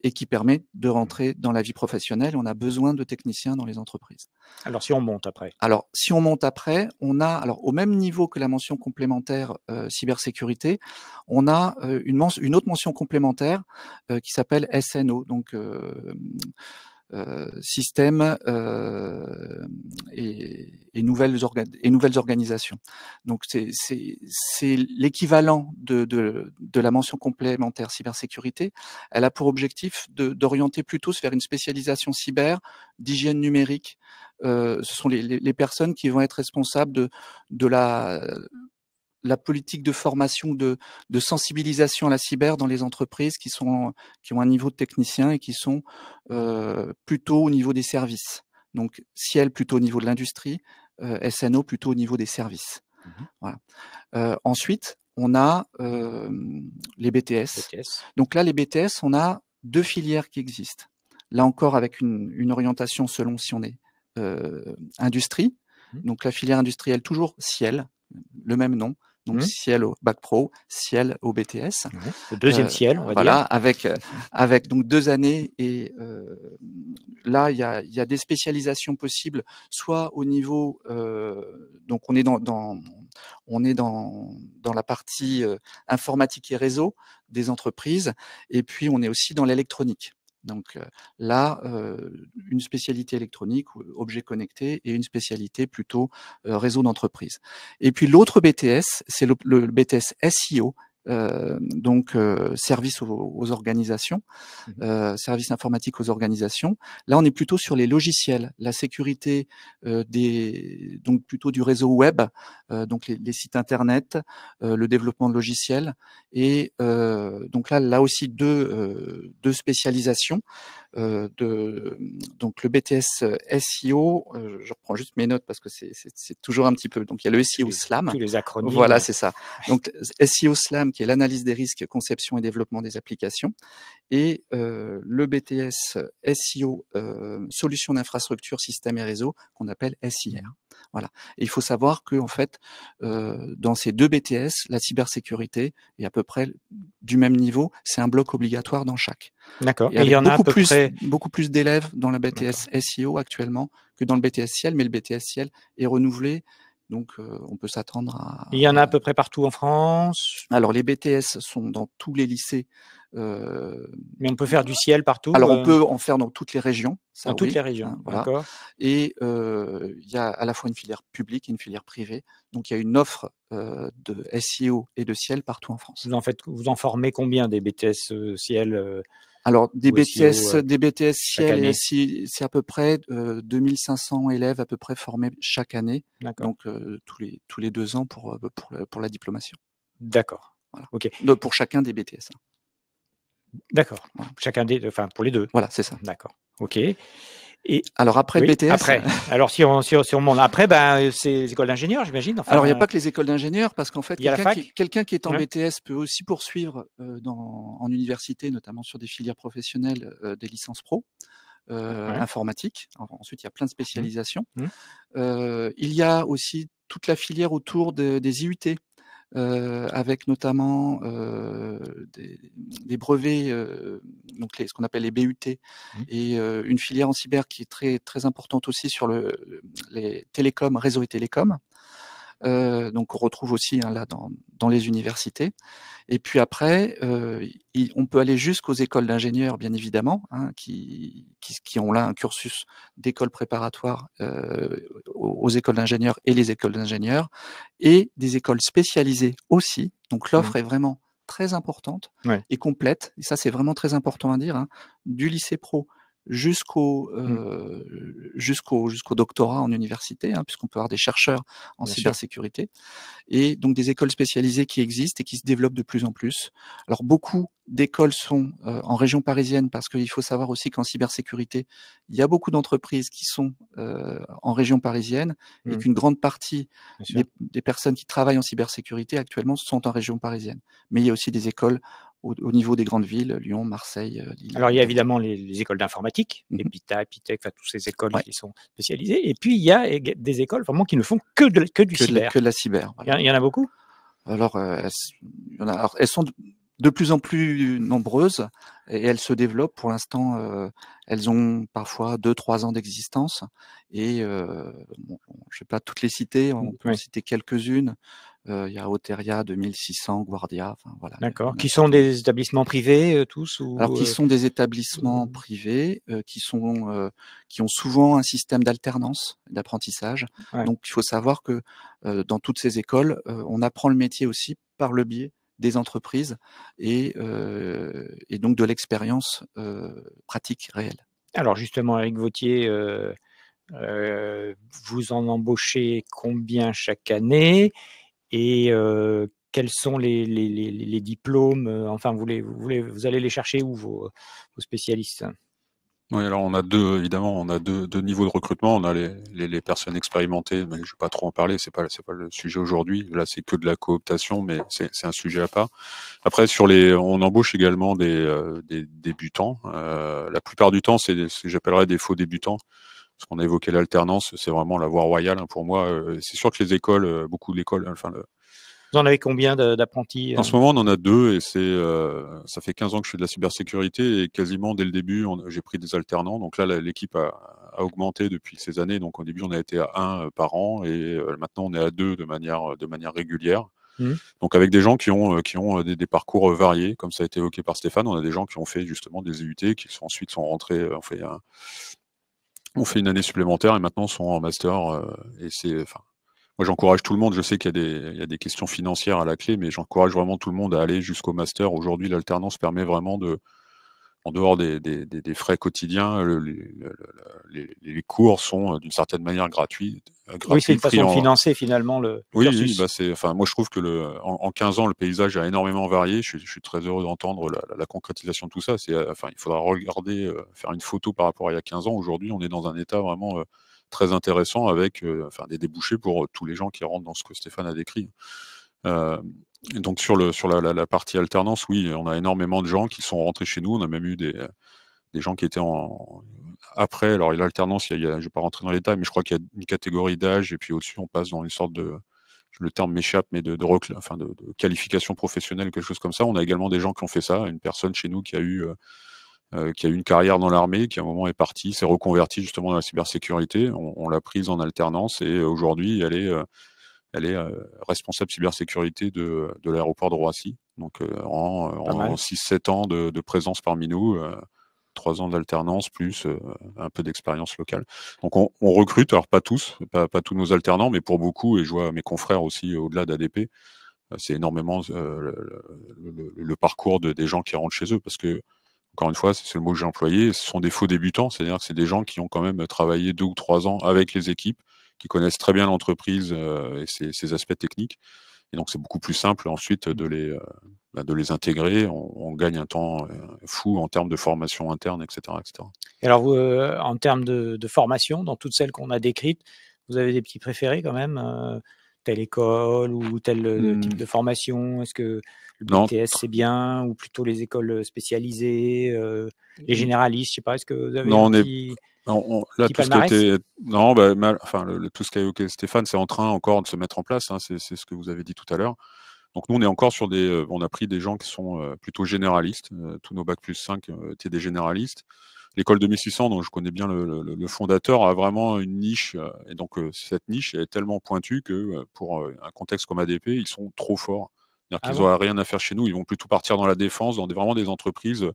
Et qui permet de rentrer dans la vie professionnelle. On a besoin de techniciens dans les entreprises. Alors si on monte après? Alors si on monte après, on a au même niveau que la mention complémentaire cybersécurité, on a une autre mention complémentaire qui s'appelle SNO, donc système et nouvelles organisations. Donc c'est l'équivalent de la mention complémentaire cybersécurité. Elle a pour objectif d'orienter plutôt vers une spécialisation cyber, d'hygiène numérique. Ce sont les personnes qui vont être responsables de la politique de formation, de sensibilisation à la cyber dans les entreprises qui ont un niveau de technicien et qui sont plutôt au niveau des services. Donc, CIEL plutôt au niveau de l'industrie, SNO plutôt au niveau des services. Voilà. Ensuite, on a les BTS. Donc là, les BTS, on a 2 filières qui existent. Là encore, avec une orientation selon si on est industrie. Donc la filière industrielle, toujours CIEL, le même nom. Donc CIEL au bac pro, CIEL au BTS. Le deuxième CIEL, on va dire. Avec donc 2 années, et là il y a des spécialisations possibles, soit au niveau donc on est dans la partie informatique et réseau des entreprises, et puis on est aussi dans l'électronique. Donc là, une spécialité électronique, objet connecté, et une spécialité plutôt réseau d'entreprise. Et puis l'autre BTS, c'est le BTS SEO, donc services aux organisations, services informatiques aux organisations. Là, on est plutôt sur les logiciels, la sécurité donc plutôt du réseau web, donc les sites internet, le développement de logiciels, et donc là aussi deux spécialisations. Donc le BTS SEO, je reprends juste mes notes parce que c'est toujours un petit peu. Donc il y a le SEO SLAM. Tous les acronymes. Voilà, c'est ça. Donc SEO SLAM, qui est l'analyse des risques, conception et développement des applications, et le BTS SEO solutions d'infrastructure, système et réseau, qu'on appelle SIR. Voilà. Et il faut savoir que en fait, dans ces deux BTS, la cybersécurité est à peu près du même niveau. C'est un bloc obligatoire dans chaque. D'accord. Et il y en a beaucoup plus d'élèves dans la BTS SEO actuellement que dans le BTS Ciel, mais le BTS Ciel est renouvelé. Donc, on peut s'attendre à... Il y en a à peu près partout en France? Alors, les BTS sont dans tous les lycées. Mais on peut faire du ciel partout? Alors, on peut en faire dans toutes les régions. Ça, dans toutes les régions, voilà. D'accord. Et il y a à la fois une filière publique et une filière privée. Donc, il y a une offre de SEO et de ciel partout en France. Vous en formez combien des BTS ciel? Alors, des BTS ciel année. et SI, c'est à peu près 2500 élèves à peu près formés chaque année. Donc, tous les 2 ans pour la diplomation. D'accord. Voilà. Ok. Donc, pour chacun des BTS. D'accord. Voilà. Enfin, pour les deux. Voilà, c'est ça. D'accord. Ok. Et alors après le BTS. Après. Alors si on monte après, ben c'est les écoles d'ingénieurs, j'imagine. Enfin, alors il n'y a pas que les écoles d'ingénieurs, parce qu'en fait quelqu'un qui est en BTS peut aussi poursuivre en université, notamment sur des filières professionnelles, des licences pro. Informatique. Ensuite, il y a plein de spécialisations. Il y a aussi toute la filière autour des IUT. Avec notamment des brevets, donc ce qu'on appelle les BUT, et une filière en cyber qui est très très importante aussi sur les télécoms, réseaux et télécoms. Donc on retrouve aussi là dans les universités. Et puis après, on peut aller jusqu'aux écoles d'ingénieurs, bien évidemment, qui ont là un cursus d'école préparatoire aux écoles d'ingénieurs et les écoles d'ingénieurs, et des écoles spécialisées aussi. Donc l'offre est vraiment très importante et complète. Et ça, c'est vraiment très important à dire, du lycée pro jusqu'au doctorat en université, puisqu'on peut avoir des chercheurs en cybersécurité, et donc des écoles spécialisées qui existent et qui se développent de plus en plus. Alors beaucoup d'écoles sont en région parisienne, parce qu'il faut savoir aussi qu'en cybersécurité, il y a beaucoup d'entreprises qui sont en région parisienne, et qu'une grande partie des personnes qui travaillent en cybersécurité actuellement sont en région parisienne. Mais il y a aussi des écoles au niveau des grandes villes, Lyon, Marseille, Lille. Alors, il y a évidemment les écoles d'informatique, EPITA, Epitech, enfin, toutes ces écoles qui sont spécialisées. Et puis, il y a des écoles vraiment qui ne font que du cyber. Que de la cyber. Voilà. Il y en a beaucoup? Alors, elles sont de plus en plus nombreuses, et elles se développent. Pour l'instant, elles ont parfois 2-3 ans d'existence. Et je ne vais pas toutes les citer, on peut en citer quelques-unes. Il y a Oteria, 2600, Guardia, enfin voilà. D'accord. Qui sont des établissements privés tous ou... Alors qui sont des établissements privés qui ont souvent un système d'alternance, d'apprentissage. Donc il faut savoir que dans toutes ces écoles, on apprend le métier aussi par le biais des entreprises et donc de l'expérience pratique réelle. Alors justement, Eric Vauthier, vous en embauchez combien chaque année? Et quels sont les diplômes? Enfin, vous allez les chercher où, vos spécialistes? Oui, alors on a deux niveaux de recrutement. On a les personnes expérimentées, mais je ne vais pas trop en parler, c'est pas le sujet aujourd'hui. Là, c'est que de la cooptation, mais c'est un sujet à part. Après, on embauche également des débutants. La plupart du temps, c'est ce que j'appellerais des faux débutants. Parce qu'on a évoqué l'alternance, c'est vraiment la voie royale pour moi. C'est sûr que les écoles, beaucoup d'écoles, vous en avez combien d'apprentis? En ce moment, on en a 2, et ça fait 15 ans que je fais de la cybersécurité, et quasiment dès le début, j'ai pris des alternants. Donc là, l'équipe a augmenté depuis ces années. Donc au début, on a été à 1 par an, et maintenant on est à 2 de manière régulière. Donc avec des gens qui ont des parcours variés, comme ça a été évoqué par Stéphane. On a des gens qui ont fait justement des EUT, qui ensuite sont rentrés, on fait une année supplémentaire, et maintenant sont en master. Et moi, j'encourage tout le monde. Je sais qu'il y a des questions financières à la clé, mais j'encourage vraiment tout le monde à aller jusqu'au master. Aujourd'hui, l'alternance permet vraiment en dehors des frais quotidiens, les cours sont d'une certaine manière gratuits. Oui, c'est une Pris façon de en... financer finalement le Oui, cursus. bah enfin, moi je trouve que en 15 ans, le paysage a énormément varié. Je suis très heureux d'entendre la concrétisation de tout ça. Enfin, il faudra regarder, faire une photo par rapport à il y a 15 ans. Aujourd'hui, on est dans un état vraiment très intéressant avec enfin, des débouchés pour tous les gens qui rentrent dans ce que Stéphane a décrit. Et donc sur la partie alternance, oui, on a énormément de gens qui sont rentrés chez nous. On a même eu des gens qui étaient après. Alors l'alternance, je ne vais pas rentrer dans les détails, mais je crois qu'il y a une catégorie d'âge et puis au-dessus, on passe dans une sorte le terme m'échappe, mais de qualification professionnelle ou quelque chose comme ça. On a également des gens qui ont fait ça. Une personne chez nous qui a eu une carrière dans l'armée, qui à un moment est partie, s'est reconvertie justement dans la cybersécurité. On l'a prise en alternance et aujourd'hui, elle est responsable cybersécurité de l'aéroport de Roissy. Donc en 6-7 ans de présence parmi nous, 3 ans d'alternance plus un peu d'expérience locale. Donc on recrute, alors pas tous, pas tous nos alternants, mais pour beaucoup, et je vois mes confrères aussi au-delà d'ADP, c'est énormément le parcours des gens qui rentrent chez eux, parce que encore une fois, c'est le mot que j'ai employé, ce sont des faux débutants, c'est-à-dire que c'est des gens qui ont quand même travaillé 2 ou 3 ans avec les équipes, qui connaissent très bien l'entreprise et ses aspects techniques. Et donc, c'est beaucoup plus simple ensuite de les intégrer. On gagne un temps fou en termes de formation interne, etc. etc. Et alors, vous, en termes de formation, dans toutes celles qu'on a décrites, vous avez des petits préférés quand même telle école ou tel type de formation? Est-ce que le BTS c'est bien ou plutôt les écoles spécialisées, les généralistes? Je sais pas, est-ce que vous avez non, un petit tout ce qui a été, non, enfin, tout ce qu'a évoqué Stéphane, c'est en train encore de se mettre en place. Hein, c'est ce que vous avez dit tout à l'heure. Donc nous, on est encore sur on a pris des gens qui sont plutôt généralistes. Tous nos bac plus 5 étaient des généralistes. L'école 2600, dont je connais bien le fondateur, a vraiment une niche. Et donc cette niche est tellement pointue que pour un contexte comme ADP, ils sont trop forts. C'est-à-dire qu'ils n'auraient rien à faire chez nous. Ils vont plutôt partir dans la défense, dans vraiment des entreprises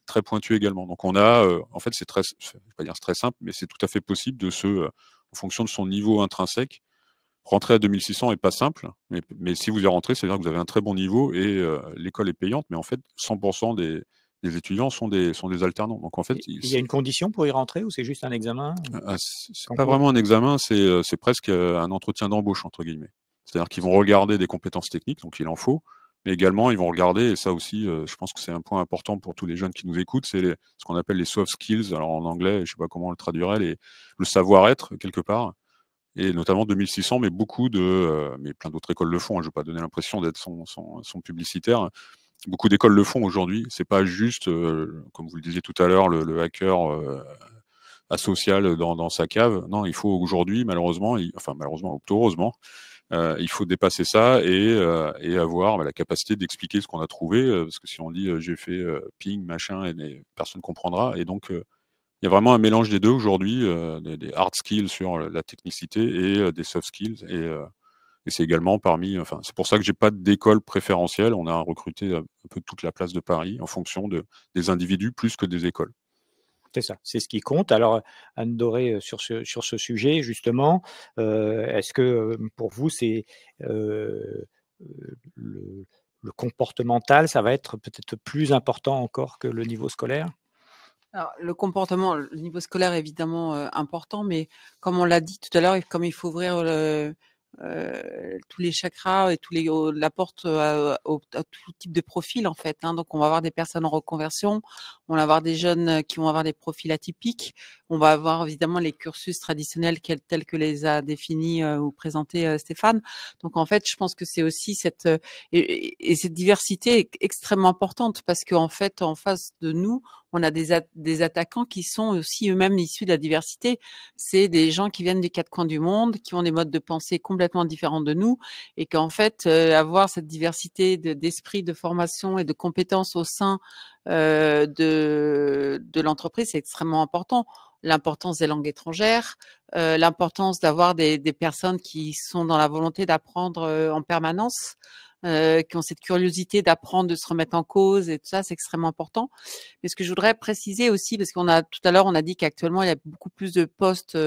très pointues également. Donc on a, en fait, je ne vais pas dire c'est très simple, mais c'est tout à fait possible en fonction de son niveau intrinsèque, rentrer à 2600 est pas simple, mais si vous y rentrez, c'est-à-dire que vous avez un très bon niveau et l'école est payante, mais en fait, 100% des étudiants sont des alternants. Donc en fait, il y a une condition pour y rentrer ou c'est juste un examen? C'est pas vraiment un examen, c'est presque un entretien d'embauche entre guillemets. C'est-à-dire qu'ils vont regarder des compétences techniques, donc il en faut, mais également ils vont regarder, et ça aussi, je pense que c'est un point important pour tous les jeunes qui nous écoutent, c'est ce qu'on appelle les soft skills. Alors en anglais, je sais pas comment on le traduirait, le savoir-être quelque part. Et notamment 2600, mais mais plein d'autres écoles le font. Je ne veux pas donner l'impression d'être son publicitaire. Beaucoup d'écoles le font aujourd'hui. C'est pas juste, comme vous le disiez tout à l'heure, le hacker asocial dans sa cave. Non, il faut aujourd'hui, malheureusement, ou heureusement, il faut dépasser ça et avoir la capacité d'expliquer ce qu'on a trouvé. Parce que si on dit j'ai fait ping, machin, et personne ne comprendra. Et donc, il y a vraiment un mélange des deux aujourd'hui, des hard skills sur la technicité et des soft skills. Et c'est également c'est pour ça que j'ai pas d'école préférentielle. On a recruté un peu toute la place de Paris en fonction des individus plus que des écoles. C'est ça, c'est ce qui compte. Alors, Anne Doré, sur ce sujet, justement, est-ce que pour vous, c'est le comportemental, ça va être peut-être plus important encore que le niveau scolaire? Alors, le niveau scolaire est évidemment important, mais comme on l'a dit tout à l'heure, comme il faut ouvrir tous les chakras et la porte à tout type de profil en fait. Hein. Donc on va avoir des personnes en reconversion, on va avoir des jeunes qui vont avoir des profils atypiques, on va avoir évidemment les cursus traditionnels tels que les a définis ou présentés Stéphane. Donc en fait, je pense que c'est aussi cette diversité est extrêmement importante parce qu'en fait, en face de nous, on a des attaquants qui sont aussi eux-mêmes issus de la diversité. C'est des gens qui viennent des 4 coins du monde, qui ont des modes de pensée complètement différents de nous et qu'en fait, avoir cette diversité d'esprit, de formation et de compétences au sein de l'entreprise, c'est extrêmement important. L'importance des langues étrangères, l'importance d'avoir des personnes qui sont dans la volonté d'apprendre en permanence, qui ont cette curiosité d'apprendre, de se remettre en cause et tout ça, c'est extrêmement important. Mais ce que je voudrais préciser aussi, parce tout à l'heure, on a dit qu'actuellement, il y a beaucoup plus de postes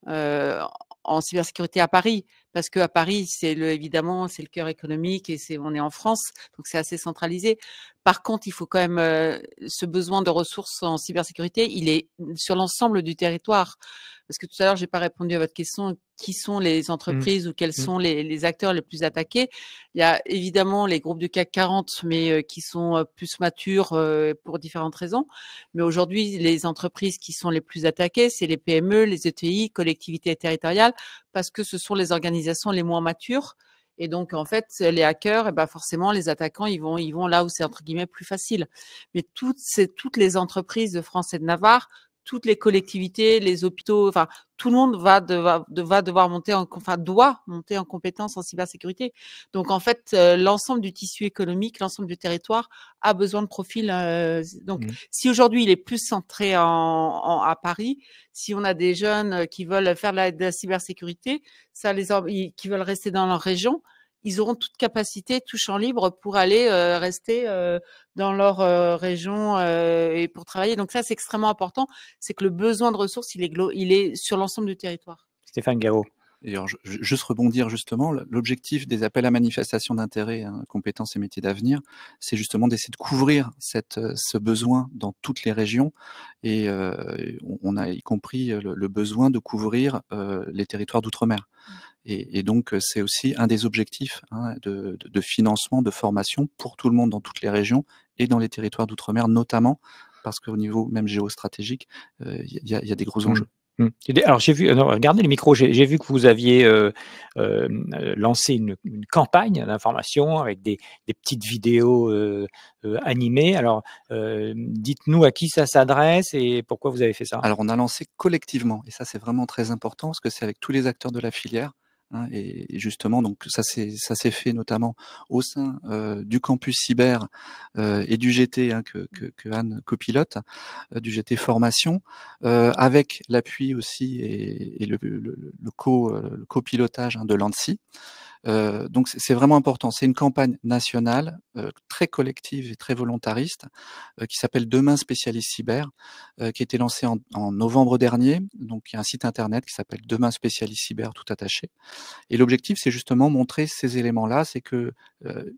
en cybersécurité à Paris. parce qu'à Paris, évidemment, c'est le cœur économique et on est en France, donc c'est assez centralisé. Par contre, il faut quand même ce besoin de ressources en cybersécurité, il est sur l'ensemble du territoire. Parce que tout à l'heure, j'ai pas répondu à votre question, qui sont les entreprises ou quels sont les acteurs les plus attaqués. Il y a évidemment les groupes du CAC 40, mais qui sont plus matures pour différentes raisons. Mais aujourd'hui, les entreprises qui sont les plus attaquées, c'est les PME, les ETI, collectivités territoriales, parce que ce sont les organisations les moins matures. Et donc, en fait, les hackers, forcément, les attaquants, ils vont là où c'est entre guillemets plus facile. Mais toutes les entreprises de France et de Navarre, toutes les collectivités, les hôpitaux, enfin, tout le monde doit monter en compétences en cybersécurité. Donc, en fait, l'ensemble du tissu économique, l'ensemble du territoire a besoin de profils. Donc, si aujourd'hui il est plus centré à Paris, si on a des jeunes qui veulent faire de la cybersécurité, qui veulent rester dans leur région, ils auront toute capacité, tout champ libre pour aller rester dans leur région et pour travailler. Donc ça, c'est extrêmement important. C'est que le besoin de ressources, il est sur l'ensemble du territoire. Stéphane Garot. Et alors, juste rebondir justement, l'objectif des appels à manifestation d'intérêt, compétences et métiers d'avenir, c'est justement d'essayer de couvrir ce besoin dans toutes les régions. Et on a y compris le besoin de couvrir les territoires d'outre-mer. Et donc, c'est aussi un des objectifs de financement, de formation pour tout le monde dans toutes les régions et dans les territoires d'outre-mer, notamment parce qu'au niveau même géostratégique, il y a des gros enjeux. Alors j'ai vu, regardez le micro, j'ai vu que vous aviez lancé une campagne d'information avec des petites vidéos animées. Alors dites-nous à qui ça s'adresse et pourquoi vous avez fait ça. Alors on a lancé collectivement, et ça c'est vraiment très important parce que c'est avec tous les acteurs de la filière. Et justement, donc ça s'est fait notamment au sein du campus cyber et du GT que Anne copilote, du GT formation, avec l'appui aussi et le copilotage de l'ANSSI. Donc c'est vraiment important. C'est une campagne nationale, très collective et très volontariste, qui s'appelle Demain spécialiste cyber, qui a été lancée en novembre dernier. Donc il y a un site internet qui s'appelle Demain spécialiste cyber tout attaché. Et l'objectif, c'est justement montrer ces éléments-là, c'est que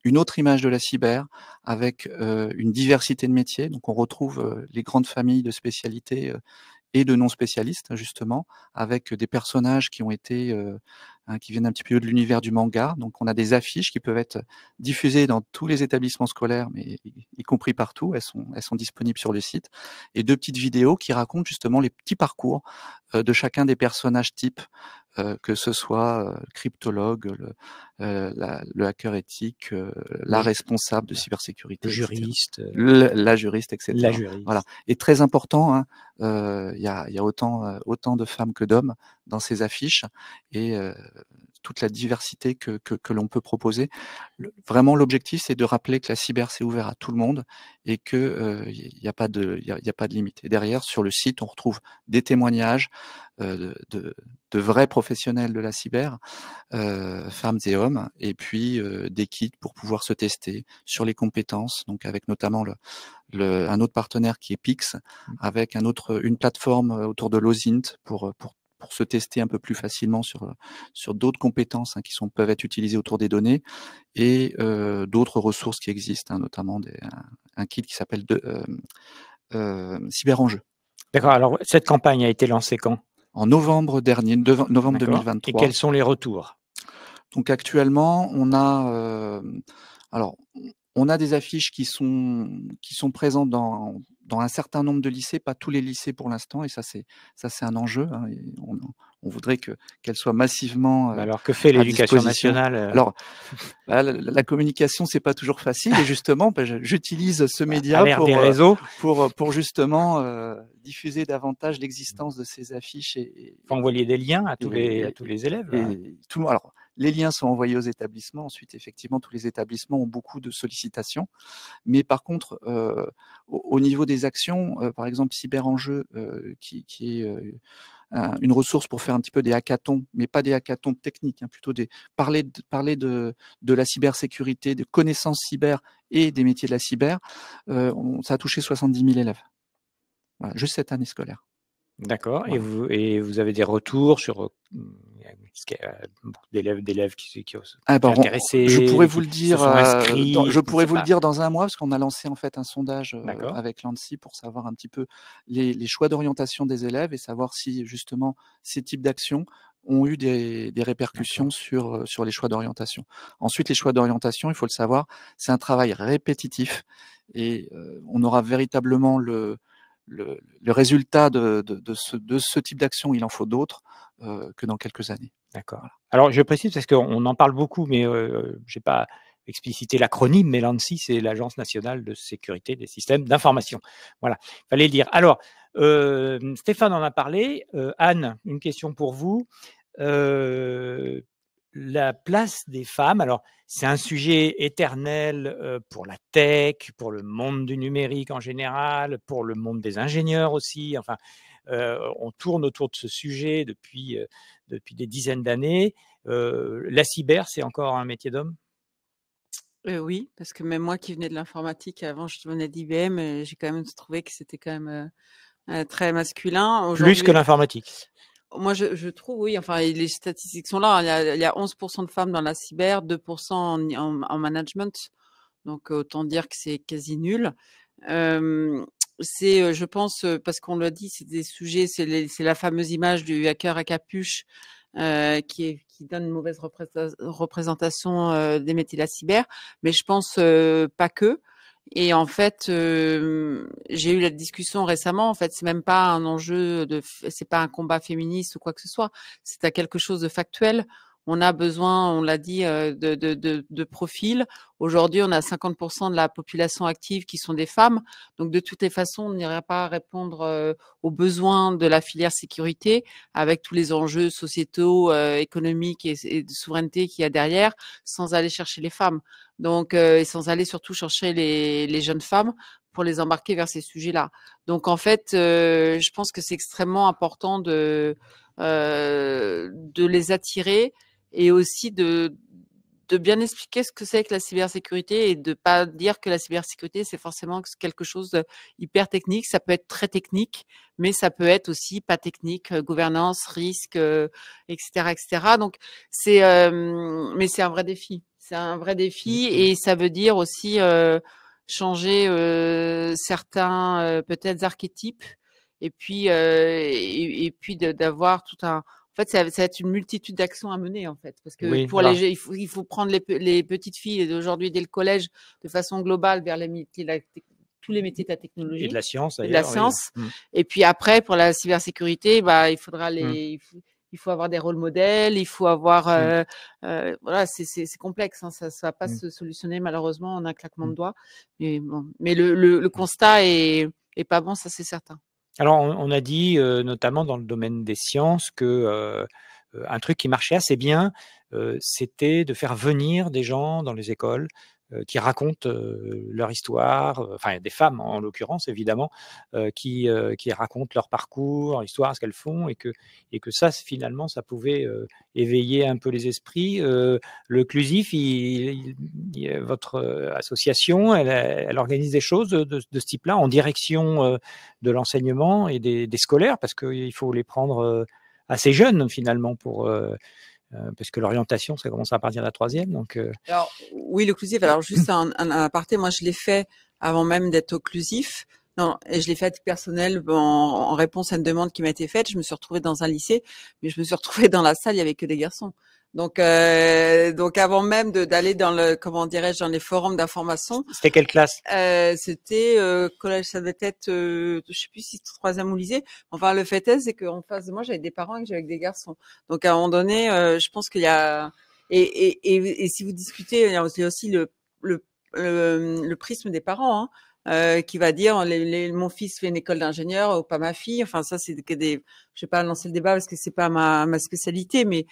une autre image de la cyber avec une diversité de métiers. Donc on retrouve les grandes familles de spécialités et de non-spécialistes, justement, avec des personnages qui ont été qui viennent un petit peu de l'univers du manga. Donc, on a des affiches qui peuvent être diffusées dans tous les établissements scolaires, mais y compris partout. Elles sont disponibles sur le site. Et 2 petites vidéos qui racontent justement les petits parcours de chacun des personnages types, que ce soit cryptologue, le hacker éthique, la responsable de cybersécurité, le juriste, la juriste, etc. La juriste. Voilà. Et très important, il y a autant de femmes que d'hommes dans ces affiches et toute la diversité que l'on peut proposer. Vraiment, l'objectif, c'est de rappeler que la cyber, c'est ouvert à tout le monde et que il n'y a pas de limite. Et derrière, sur le site, on retrouve des témoignages de vrais professionnels de la cyber, femmes et hommes, et puis des kits pour pouvoir se tester sur les compétences, donc avec notamment un autre partenaire qui est Pix, avec une plateforme autour de l'OSINT pour se tester un peu plus facilement sur d'autres compétences qui peuvent être utilisées autour des données et d'autres ressources qui existent, notamment un kit qui s'appelle Cyberenjeux. D'accord. Alors cette campagne a été lancée quand? En novembre dernier, novembre 2023. Et quels sont les retours? Donc actuellement, on a des affiches qui sont présentes dans un certain nombre de lycées, pas tous les lycées pour l'instant, et ça c'est un enjeu. Et on voudrait qu'elles soient massivement. Alors que fait l'Éducation nationale? Alors la communication, c'est pas toujours facile, et justement, j'utilise ce média pour justement diffuser davantage l'existence de ces affiches et faut envoyer des liens à tous les élèves. Et tout le monde. Alors, les liens sont envoyés aux établissements. Ensuite, effectivement, tous les établissements ont beaucoup de sollicitations. Mais par contre, au niveau des actions, par exemple, Cyberenjeux, qui est une ressource pour faire un petit peu des hackathons, mais pas des hackathons techniques, plutôt parler de la cybersécurité, de connaissances cyber et des métiers de la cyber. Ça a touché 70 000 élèves. Voilà, juste cette année scolaire. D'accord. Voilà. Et vous avez des retours sur Parce qu'il y a beaucoup d'élèves qui sont intéressés. Je pourrais vous le dire. Je pourrais vous le dire dans un mois, parce qu'on a lancé en fait un sondage avec l'ANSSI pour savoir un petit peu les choix d'orientation des élèves et savoir si justement ces types d'actions ont eu des répercussions sur les choix d'orientation. Ensuite, les choix d'orientation, il faut le savoir, c'est un travail répétitif et on aura véritablement le résultat de ce type d'action, il en faut d'autres que dans quelques années. D'accord. Voilà. Alors, je précise parce qu'on en parle beaucoup, mais je n'ai pas explicité l'acronyme, mais l'ANSSI, c'est l'Agence nationale de sécurité des systèmes d'information. Voilà, il fallait le dire. Alors, Stéphane en a parlé. Anne, une question pour vous. La place des femmes, alors c'est un sujet éternel pour la tech, pour le monde du numérique en général, pour le monde des ingénieurs aussi. Enfin, on tourne autour de ce sujet depuis des dizaines d'années. La cyber, c'est encore un métier d'homme? Oui, parce que même moi qui venais de l'informatique, avant je venais d'IBM, j'ai quand même trouvé que c'était quand même très masculin. Plus que l'informatique? Moi, je trouve, oui, enfin, les statistiques sont là. Il y a 11% de femmes dans la cyber, 2% en management. Donc, autant dire que c'est quasi nul. C'est, je pense, parce qu'on l'a dit, c'est des sujets, c'est la fameuse image du hacker à capuche qui donne une mauvaise représentation des métiers de la cyber. Mais je pense pas que. Et en fait, j'ai eu la discussion récemment. En fait, c'est même pas un enjeu c'est pas un combat féministe ou quoi que ce soit. C'est à quelque chose de factuel. On a besoin, on l'a dit, de profils. Aujourd'hui, on a 50% de la population active qui sont des femmes. Donc, de toutes les façons, on n'ira pas répondre aux besoins de la filière sécurité avec tous les enjeux sociétaux, économiques et de souveraineté qu'il y a derrière, sans aller chercher les femmes. Donc, et sans aller surtout chercher les jeunes femmes pour les embarquer vers ces sujets-là. Donc, en fait, je pense que c'est extrêmement important de les attirer et aussi de bien expliquer ce que c'est que la cybersécurité et de pas dire que la cybersécurité, c'est forcément quelque chose de hyper technique. Ça peut être très technique, mais ça peut être aussi pas technique, gouvernance, risque, etc., etc. Donc, mais c'est un vrai défi. C'est un vrai défi et ça veut dire aussi changer certains peut-être archétypes et puis d'avoir tout un. En fait, ça va être une multitude d'actions à mener, en fait, parce que Oui, pour voilà. il faut prendre les petites filles d'aujourd'hui dès le collège de façon globale vers les métiers, tous les métiers de la technologie Et de la science, et de la d'ailleurs. science. Oui. Et puis après, pour la cybersécurité, bah, il faudra il faut avoir des rôles modèles, il faut avoir, voilà, c'est complexe, hein, ça va pas se solutionner malheureusement en un claquement de doigts. Mais bon, mais le constat est pas bon, ça c'est certain. Alors, on a dit, notamment dans le domaine des sciences, que un truc qui marchait assez bien, c'était de faire venir des gens dans les écoles qui racontent leur histoire, enfin des femmes en l'occurrence évidemment, qui racontent leur parcours, leur histoire, ce qu'elles font, et que ça finalement ça pouvait éveiller un peu les esprits. Le Clusif, votre association, elle organise des choses de ce type-là en direction de l'enseignement et des scolaires, parce qu'il faut les prendre assez jeunes finalement parce que l'orientation, ça commence à partir de la 3e. Donc, Alors, oui, l'occlusif. Alors, juste un aparté, moi, je l'ai fait avant même d'être occlusif. Non, et je l'ai fait à titre personnel en réponse à une demande qui m'a été faite. Je me suis retrouvée dans un lycée, mais je me suis retrouvée dans la salle, il y avait que des garçons. Donc avant même d'aller dans comment dirais-je, dans les forums d'information. C'était quelle classe? C'était collège, ça devait être, je sais plus si c'était 3e ou lycée. Enfin, le fait est, c'est qu'en face de moi, j'avais des parents et j'avais des garçons. Donc à un moment donné, je pense qu'il y a et si vous discutez, il y a aussi le prisme des parents. Hein. Qui va dire mon fils fait une école d'ingénieur ou pas ma fille. Enfin ça c'est que je vais pas lancer le débat parce que c'est pas ma spécialité, mais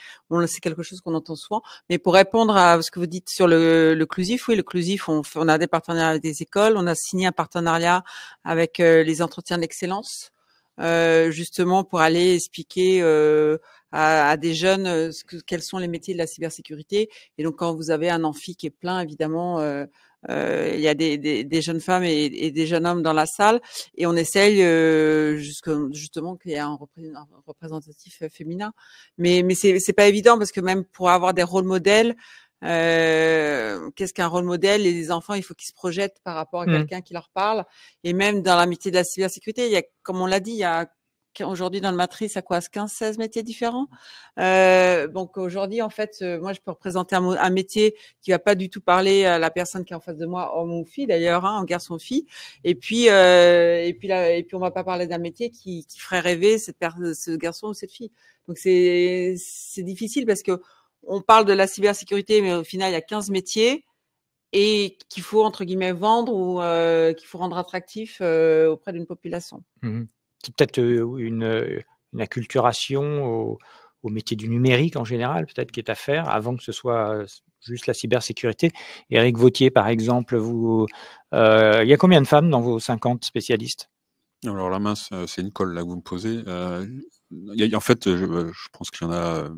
c'est quelque chose qu'on entend souvent. Mais pour répondre à ce que vous dites sur le Clusif, oui, le Clusif, on a des partenariats avec des écoles, on a signé un partenariat avec les entretiens d'excellence. Justement pour aller expliquer à des jeunes quels sont les métiers de la cybersécurité. Et donc quand vous avez un amphi qui est plein, évidemment, il y a des jeunes femmes et des jeunes hommes dans la salle, et on essaye justement qu'il y ait un représentatif féminin. Mais c'est pas évident, parce que même pour avoir des rôles modèles, qu'est-ce qu'un rôle modèle? Et les enfants, il faut qu'ils se projettent par rapport à quelqu'un qui leur parle. Et même dans la métier de la cybersécurité, il y a, comme on l'a dit, il y a aujourd'hui dans le matrice, à quoi, 15-16 métiers différents. Donc aujourd'hui, en fait, moi, je peux représenter un métier qui va pas du tout parler à la personne qui est en face de moi, homme ou fille d'ailleurs, hein, garçon ou fille. Et puis on va pas parler d'un métier qui ferait rêver ce garçon ou cette fille. Donc c'est difficile, parce que on parle de la cybersécurité, mais au final, il y a 15 métiers et qu'il faut, entre guillemets, vendre, ou qu'il faut rendre attractif auprès d'une population. C'est peut-être une acculturation au métier du numérique en général, peut-être, qui est à faire avant que ce soit juste la cybersécurité. Éric Vauthier, par exemple, il y a combien de femmes dans vos 50 spécialistes? Alors la main, c'est une colle là que vous me posez. En fait, je pense qu'il y en a.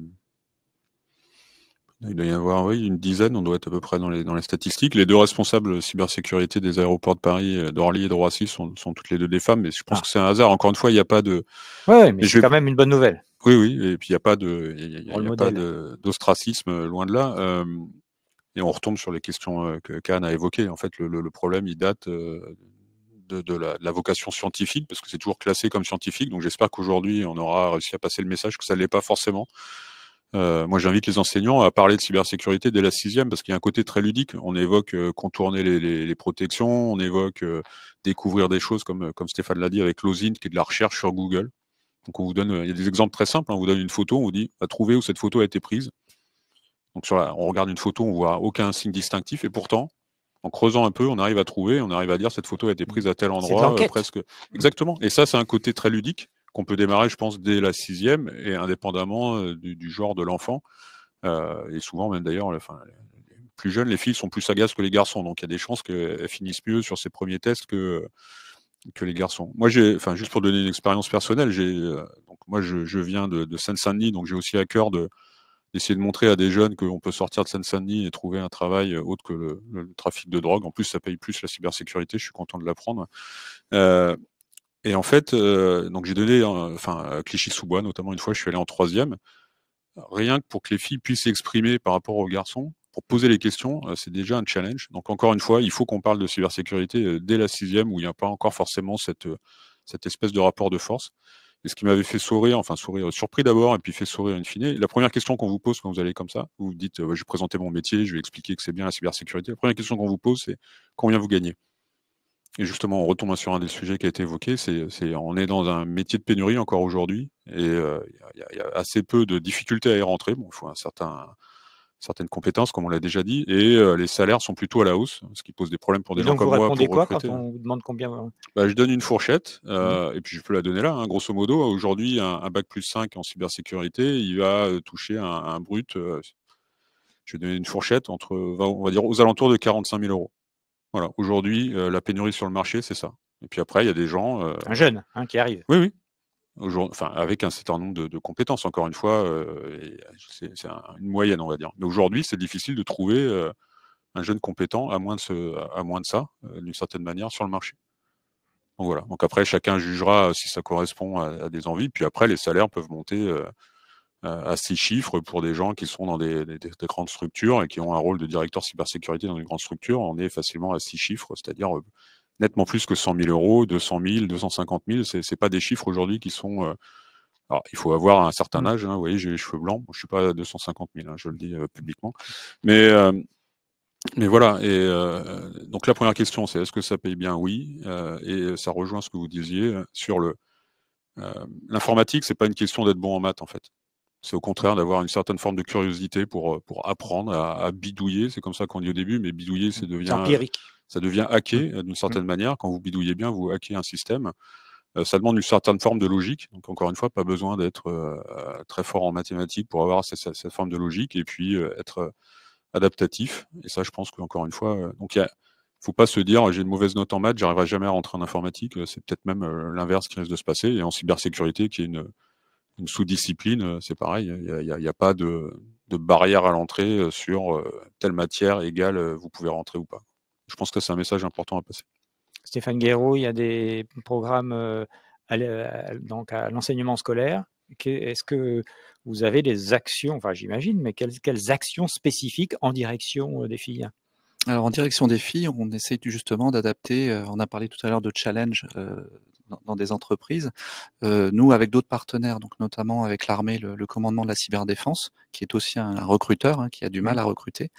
Il doit y avoir, oui, une dizaine, on doit être à peu près dans les statistiques. Les deux responsables cybersécurité des aéroports de Paris, d'Orly et de Roissy, sont toutes les deux des femmes, mais je pense que c'est un hasard. Encore une fois, il n'y a pas de... Ouais, mais c'est quand même une bonne nouvelle. Oui, oui, et puis il n'y a pas d'ostracisme, loin de là. Et on retombe sur les questions que Khan a évoquées. En fait, le problème, il date de la vocation scientifique, parce que c'est toujours classé comme scientifique. Donc j'espère qu'aujourd'hui, on aura réussi à passer le message que ça ne l'est pas forcément. Moi, j'invite les enseignants à parler de cybersécurité dès la 6e, parce qu'il y a un côté très ludique. On évoque contourner les protections, on évoque découvrir des choses comme Stéphane l'a dit avec l'OSINT, qui est de la recherche sur Google. Donc on vous donne, il y a des exemples très simples, hein. On vous donne une photo, on vous dit à trouver où cette photo a été prise. Donc on regarde une photo, on voit aucun signe distinctif, et pourtant, en creusant un peu, on arrive à trouver, on arrive à dire cette photo a été prise à tel endroit, presque. Exactement. Et ça, c'est un côté très ludique qu'on peut démarrer, je pense, dès la 6e, et indépendamment du genre de l'enfant. Et souvent, même d'ailleurs, les plus jeunes, les filles sont plus sagaces que les garçons. Donc, il y a des chances qu'elles finissent mieux sur ces premiers tests que les garçons. Moi, juste pour donner une expérience personnelle, donc moi, je viens de Seine-Saint-Denis, donc j'ai aussi à cœur d'essayer de montrer à des jeunes qu'on peut sortir de Seine-Saint-Denis et trouver un travail autre que le trafic de drogue. En plus, ça paye plus la cybersécurité, je suis content de l'apprendre. Et en fait, donc j'ai donné, à Clichy-sous-Bois, notamment une fois, je suis allé en 3e. Rien que pour que les filles puissent s'exprimer par rapport aux garçons, pour poser les questions, c'est déjà un challenge. Donc encore une fois, il faut qu'on parle de cybersécurité dès la 6e, où il n'y a pas encore forcément cette espèce de rapport de force. Et ce qui m'avait fait sourire, surpris d'abord, et puis fait sourire in fine, la première question qu'on vous pose quand vous allez comme ça, vous vous dites, je vais présenter mon métier, je vais expliquer que c'est bien la cybersécurité. La première question qu'on vous pose, c'est combien vous gagnez? Et justement, on retombe sur un des sujets qui a été évoqué, on est dans un métier de pénurie encore aujourd'hui, et il y a assez peu de difficultés à y rentrer. Bon, il faut certaines compétences, comme on l'a déjà dit, et les salaires sont plutôt à la hausse, ce qui pose des problèmes pour des gens comme moi. Donc vous répondez quoi quand on vous demande combien? Je donne une fourchette, et puis je peux la donner là, hein. Grosso modo, aujourd'hui, un bac plus 5 en cybersécurité, il va toucher un brut, je vais donner une fourchette on va dire aux alentours de 45 000 €. Voilà, aujourd'hui, la pénurie sur le marché, c'est ça. Et puis après, il y a des gens... un jeune qui arrive. Oui, oui. Avec un certain nombre de compétences, encore une fois, c'est une moyenne, on va dire. Mais aujourd'hui, c'est difficile de trouver un jeune compétent à moins de ça, d'une certaine manière, sur le marché. Donc voilà. Donc après, chacun jugera si ça correspond à des envies. Puis après, les salaires peuvent monter à 6 chiffres pour des gens qui sont dans des grandes structures et qui ont un rôle de directeur cybersécurité dans une grande structure. On est facilement à 6 chiffres, c'est-à-dire nettement plus que 100 000 €, 200 000, 250 000. C'est pas des chiffres aujourd'hui qui sont... Alors, il faut avoir un certain âge. Hein, vous voyez, j'ai les cheveux blancs. Je suis pas à 250 000, hein, je le dis publiquement. Mais voilà. Et donc la première question, c'est est-ce que ça paye bien? Oui. Et ça rejoint ce que vous disiez sur l'informatique. C'est pas une question d'être bon en maths, en fait. C'est au contraire d'avoir une certaine forme de curiosité pour apprendre à bidouiller. C'est comme ça qu'on dit au début, mais bidouiller, ça devient hacker d'une certaine manière. Quand vous bidouillez bien, vous hackez un système. Ça demande une certaine forme de logique. Donc encore une fois, pas besoin d'être très fort en mathématiques pour avoir cette forme de logique et puis être adaptatif. Et ça, je pense qu'encore une fois, donc faut pas se dire j'ai une mauvaise note en maths, j'arriverai jamais à rentrer en informatique. C'est peut-être même l'inverse qui risque de se passer. Et en cybersécurité, qui est une sous-discipline, c'est pareil. Il y a pas de barrière à l'entrée sur telle matière égale, vous pouvez rentrer ou pas. Je pense que c'est un message important à passer. Stéphane Guéraud, il y a des programmes donc à l'enseignement scolaire. Est-ce que vous avez des actions, enfin j'imagine, mais quelles actions spécifiques en direction des filles? Alors en direction des filles, on essaye justement d'adapter, on a parlé tout à l'heure de challenge dans des entreprises. Nous, avec d'autres partenaires, donc notamment avec l'armée, le commandement de la cyberdéfense, qui est aussi un recruteur, hein, qui a du mal à recruter.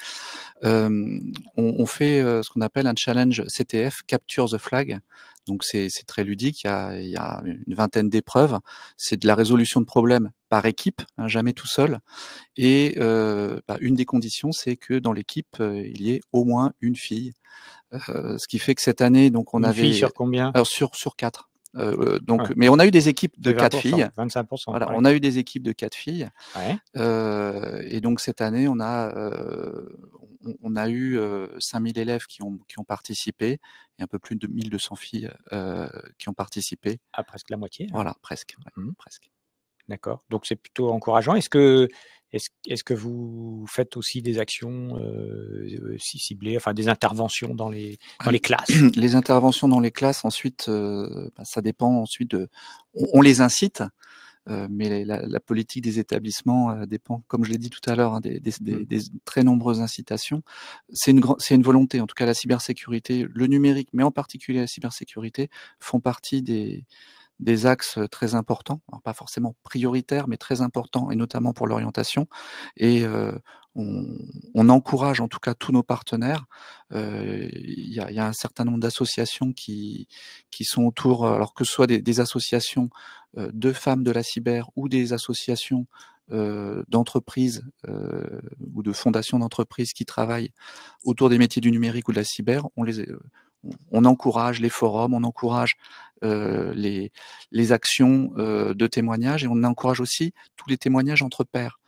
On fait ce qu'on appelle un challenge CTF, Capture the Flag. Donc c'est très ludique, il y a une vingtaine d'épreuves. C'est de la résolution de problèmes par équipe, hein, jamais tout seul. Et une des conditions, c'est que dans l'équipe, il y ait au moins une fille. Ce qui fait que cette année, donc on Une avait... fille sur combien? Alors sur 4. Donc, Ouais. mais on a eu des équipes de 4 20%, filles. 25%. Voilà, Ouais. on a eu des équipes de 4 filles. Ouais. Et donc cette année, on a eu 5000 élèves qui ont participé et un peu plus de 1200 filles qui ont participé. Ah, presque la moitié. Voilà, presque. Ouais, presque. D'accord. Donc c'est plutôt encourageant. Est-ce que vous faites aussi des actions ciblées, enfin des interventions dans les classes? Les interventions dans les classes, ensuite, ça dépend ensuite de... On les incite, mais la politique des établissements dépend, comme je l'ai dit tout à l'heure, hein, des très nombreuses incitations. C'est une volonté, en tout cas la cybersécurité, le numérique, mais en particulier la cybersécurité, font partie des axes très importants, alors pas forcément prioritaires, mais très importants, et notamment pour l'orientation. Et on encourage en tout cas tous nos partenaires. Il y a un certain nombre d'associations qui sont autour, alors que ce soit des associations de femmes de la cyber ou des associations d'entreprises ou de fondations d'entreprises qui travaillent autour des métiers du numérique ou de la cyber. On encourage les forums, on encourage les actions de témoignage, et on encourage aussi tous les témoignages entre pairs,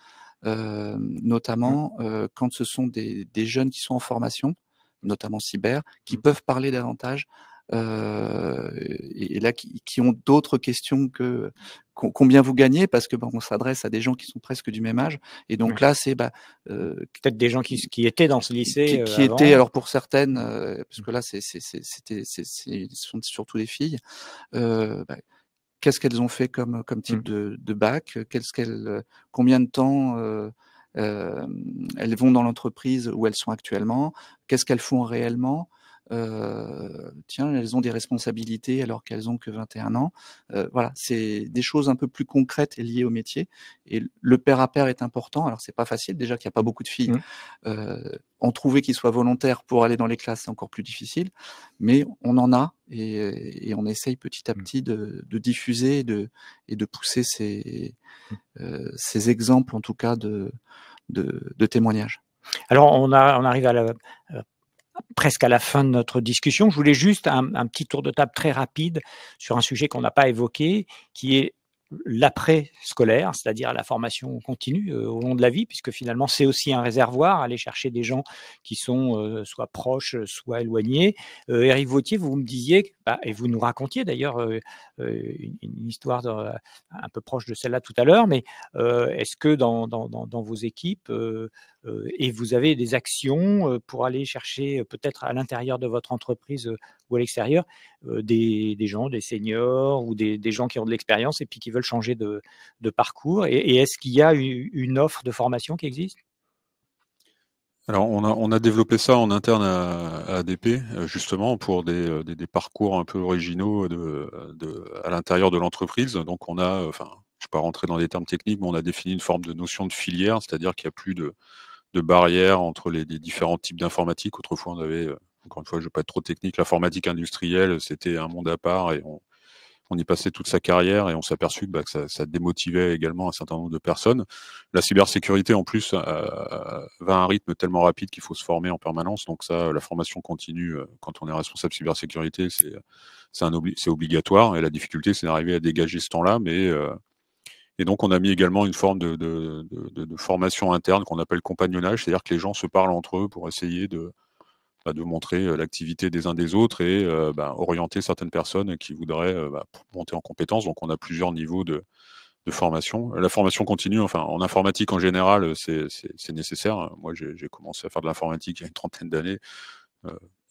notamment quand ce sont des jeunes qui sont en formation, notamment cyber, qui peuvent parler davantage et là qui ont d'autres questions que combien vous gagnez, parce que on s'adresse à des gens qui sont presque du même âge, et donc là c'est peut-être des gens qui étaient dans ce lycée qui avant. étaient, alors pour certaines, parce que là ce sont surtout des filles, qu'est-ce qu'elles ont fait comme type de bac, combien de temps elles vont dans l'entreprise où elles sont actuellement, qu'est-ce qu'elles font réellement. Tiens, elles ont des responsabilités alors qu'elles ont que 21 ans. Voilà, c'est des choses un peu plus concrètes et liées au métier. Et le pair à pair est important. Alors c'est pas facile, déjà qu'il n'y a pas beaucoup de filles. En trouver qui soient volontaires pour aller dans les classes, c'est encore plus difficile. Mais on en a, et on essaye petit à petit de diffuser et de pousser ces exemples, en tout cas de témoignages. Alors on arrive presque à la fin de notre discussion. Je voulais juste un petit tour de table très rapide sur un sujet qu'on n'a pas évoqué, qui est l'après-scolaire, c'est-à-dire la formation continue au long de la vie, puisque finalement c'est aussi un réservoir, aller chercher des gens qui sont soit proches, soit éloignés. Éric Vauthier, vous me disiez, et vous nous racontiez d'ailleurs une histoire un peu proche de celle-là tout à l'heure, mais est-ce que dans vos équipes, et vous avez des actions pour aller chercher peut-être à l'intérieur de votre entreprise ou à l'extérieur des gens, des seniors ou des gens qui ont de l'expérience et puis qui veulent changer de parcours, et est-ce qu'il y a une offre de formation qui existe? Alors on a développé ça en interne à ADP, justement pour des parcours un peu originaux à l'intérieur de l'entreprise. Donc on a, enfin, je ne vais pas rentrer dans des termes techniques, mais on a défini une forme de notion de filière, c'est-à-dire qu'il n'y a plus de barrières entre les différents types d'informatique. Autrefois, on avait, encore une fois, je ne vais pas être trop technique, l'informatique industrielle, c'était un monde à part, et on y passait toute sa carrière, et on s'est aperçu que ça démotivait également un certain nombre de personnes. La cybersécurité, en plus, va à un rythme tellement rapide qu'il faut se former en permanence. Donc ça, la formation continue, quand on est responsable cybersécurité, c'est obligatoire. Et la difficulté, c'est d'arriver à dégager ce temps-là. Et donc, on a mis également une forme de formation interne qu'on appelle compagnonnage, c'est-à-dire que les gens se parlent entre eux pour essayer de montrer l'activité des uns des autres et orienter certaines personnes qui voudraient monter en compétences. Donc, on a plusieurs niveaux de formation. La formation continue, enfin, en informatique en général, c'est nécessaire. Moi, j'ai commencé à faire de l'informatique il y a une trentaine d'années.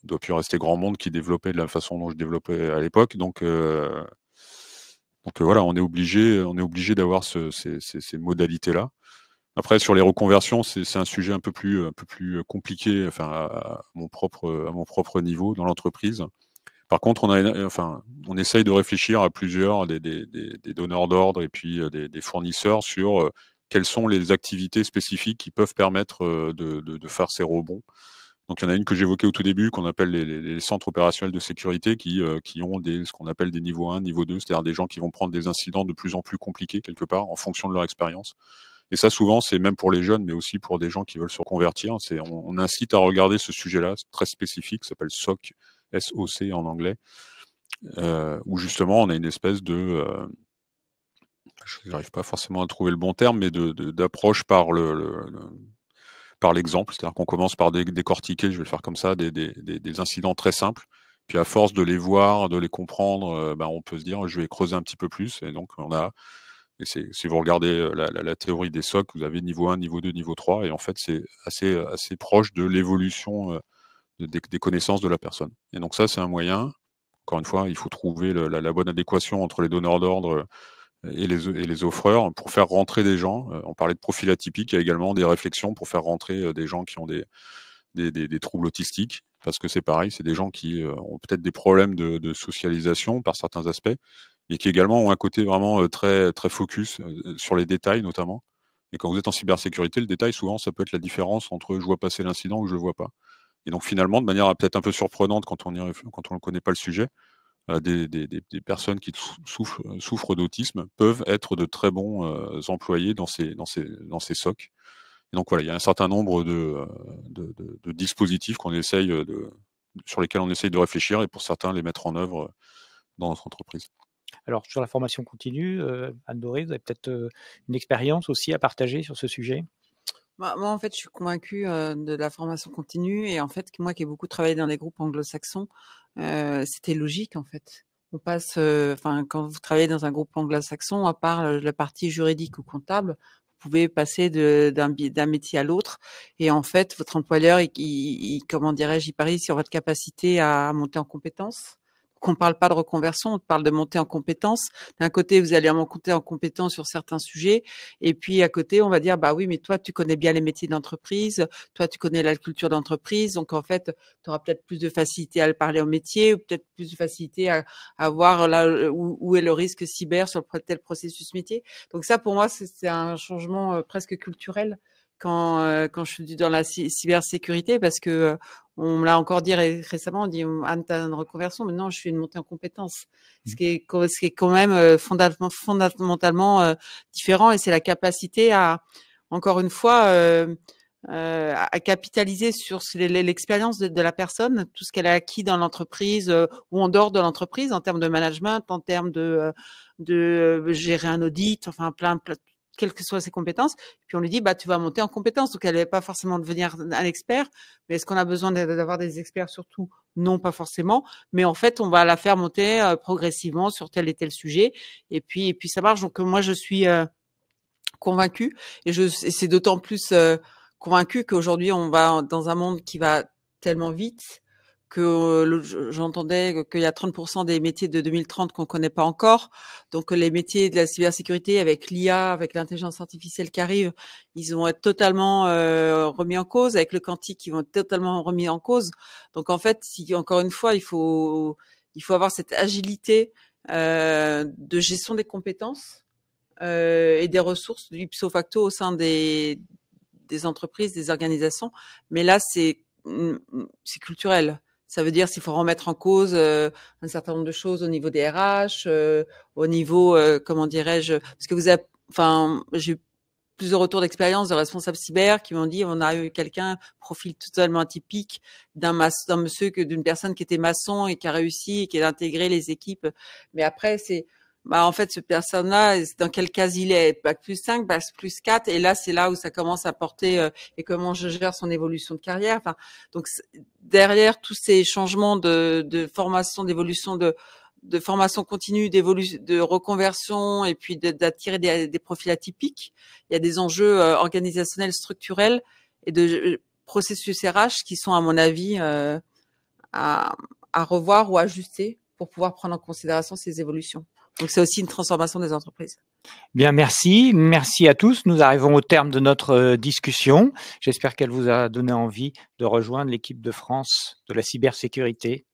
doit plus rester grand monde qui développait de la façon dont je développais à l'époque. Donc voilà, on est obligé d'avoir ces modalités-là. Après, sur les reconversions, c'est un sujet un peu plus compliqué, enfin, à mon propre niveau dans l'entreprise. Par contre, on essaye de réfléchir à plusieurs des donneurs d'ordre et puis des fournisseurs sur quelles sont les activités spécifiques qui peuvent permettre de faire ces rebonds. Donc, il y en a une que j'évoquais au tout début, qu'on appelle les centres opérationnels de sécurité, qui ont ce qu'on appelle des niveaux 1, niveau 2, c'est-à-dire des gens qui vont prendre des incidents de plus en plus compliqués, quelque part, en fonction de leur expérience. Et ça, souvent, c'est même pour les jeunes, mais aussi pour des gens qui veulent se reconvertir. On incite à regarder ce sujet-là, très spécifique, qui s'appelle SOC, SOC en anglais, où justement, on a une espèce de... je n'arrive pas forcément à trouver le bon terme, mais d'approche par par l'exemple, c'est-à-dire qu'on commence par décortiquer, je vais le faire comme ça, des incidents très simples, puis à force de les voir, de les comprendre, on peut se dire, je vais creuser un petit peu plus, et donc si vous regardez la théorie des SOC, vous avez niveau 1, niveau 2, niveau 3, et en fait, c'est assez proche de l'évolution des connaissances de la personne. Et donc ça, c'est un moyen. Encore une fois, il faut trouver la bonne adéquation entre les donneurs d'ordre et les offreurs pour faire rentrer des gens. On parlait de profil atypique, il y a également des réflexions pour faire rentrer des gens qui ont des troubles autistiques, parce que c'est pareil, c'est des gens qui ont peut-être des problèmes de socialisation par certains aspects, et qui également ont un côté vraiment très, très focus sur les détails notamment. Et quand vous êtes en cybersécurité, le détail, souvent, ça peut être la différence entre je vois passer l'incident ou je ne le vois pas. Et donc finalement, de manière peut-être un peu surprenante quand on ne connaît pas le sujet, des personnes qui souffrent d'autisme peuvent être de très bons employés dans ces SOC. Et donc voilà, il y a un certain nombre de dispositifs sur lesquels on essaye de réfléchir, et pour certains, les mettre en œuvre dans notre entreprise. Alors, sur la formation continue, Anne-Doré, vous avez peut-être une expérience aussi à partager sur ce sujet? Moi, en fait, je suis convaincue de la formation continue, et en fait, moi qui ai beaucoup travaillé dans des groupes anglo-saxons, c'était logique en fait. On passe, quand vous travaillez dans un groupe anglo-saxon, à part la partie juridique ou comptable, vous pouvez passer d'un métier à l'autre, et en fait, votre employeur, comment dirais-je, il parie sur votre capacité à monter en compétences. Qu'on parle pas de reconversion, on parle de monter en compétences. D'un côté, vous allez monter en compétences sur certains sujets, et puis à côté, on va dire, bah oui, mais toi, tu connais bien les métiers d'entreprise, toi, tu connais la culture d'entreprise, donc en fait, tu auras peut-être plus de facilité à le parler au métier, ou peut-être plus de facilité à voir là où est le risque cyber sur tel processus métier. Donc ça, pour moi, c'est un changement presque culturel quand je suis dans la cybersécurité, parce que on me l'a encore dit récemment, on dit Anne, t'as une reconversion, mais non, je suis une montée en compétences. Ce qui est quand même fondamentalement différent, et c'est la capacité à, encore une fois, à capitaliser sur l'expérience de la personne, tout ce qu'elle a acquis dans l'entreprise ou en dehors de l'entreprise, en termes de management, en termes de gérer un audit, enfin plein quelles que soient ses compétences. Puis on lui dit, bah, tu vas monter en compétences. Donc, elle n'est pas forcément devenir un expert. Mais est-ce qu'on a besoin d'avoir des experts sur tout? Non, pas forcément. Mais en fait, on va la faire monter progressivement sur tel et tel sujet. Et puis ça marche. Donc, moi, je suis convaincue. Et c'est d'autant plus convaincue qu'aujourd'hui, on va dans un monde qui va tellement vite que j'entendais qu'il y a 30% des métiers de 2030 qu'on connaît pas encore. Donc, les métiers de la cybersécurité avec l'IA, avec l'intelligence artificielle qui arrive, ils vont être totalement remis en cause. Avec le quantique, ils vont être totalement remis en cause. Donc, en fait, encore une fois, il faut avoir cette agilité de gestion des compétences et des ressources ipso facto au sein des entreprises, des organisations. Mais là, c'est culturel. Ça veut dire s'il faut remettre en cause un certain nombre de choses au niveau des RH, au niveau, comment dirais-je, parce que j'ai eu plusieurs retours d'expérience de responsables cyber qui m'ont dit, on a eu quelqu'un, profil totalement atypique, d'une personne qui était maçon et qui a réussi et qui a intégré les équipes. Mais après, en fait, ce personne-là, dans quelle case il est? Bac plus 5, bac plus 4, et là, c'est là où ça commence à porter, et comment je gère son évolution de carrière. Enfin, donc, derrière tous ces changements de formation, d'évolution, de formation continue, d'évolution, de reconversion, et puis d'attirer des profils atypiques, il y a des enjeux organisationnels, structurels et de processus RH qui sont, à mon avis, à revoir ou ajuster pour pouvoir prendre en considération ces évolutions. Donc, c'est aussi une transformation des entreprises. Bien, merci. Merci à tous. Nous arrivons au terme de notre discussion. J'espère qu'elle vous a donné envie de rejoindre l'équipe de France de la cybersécurité.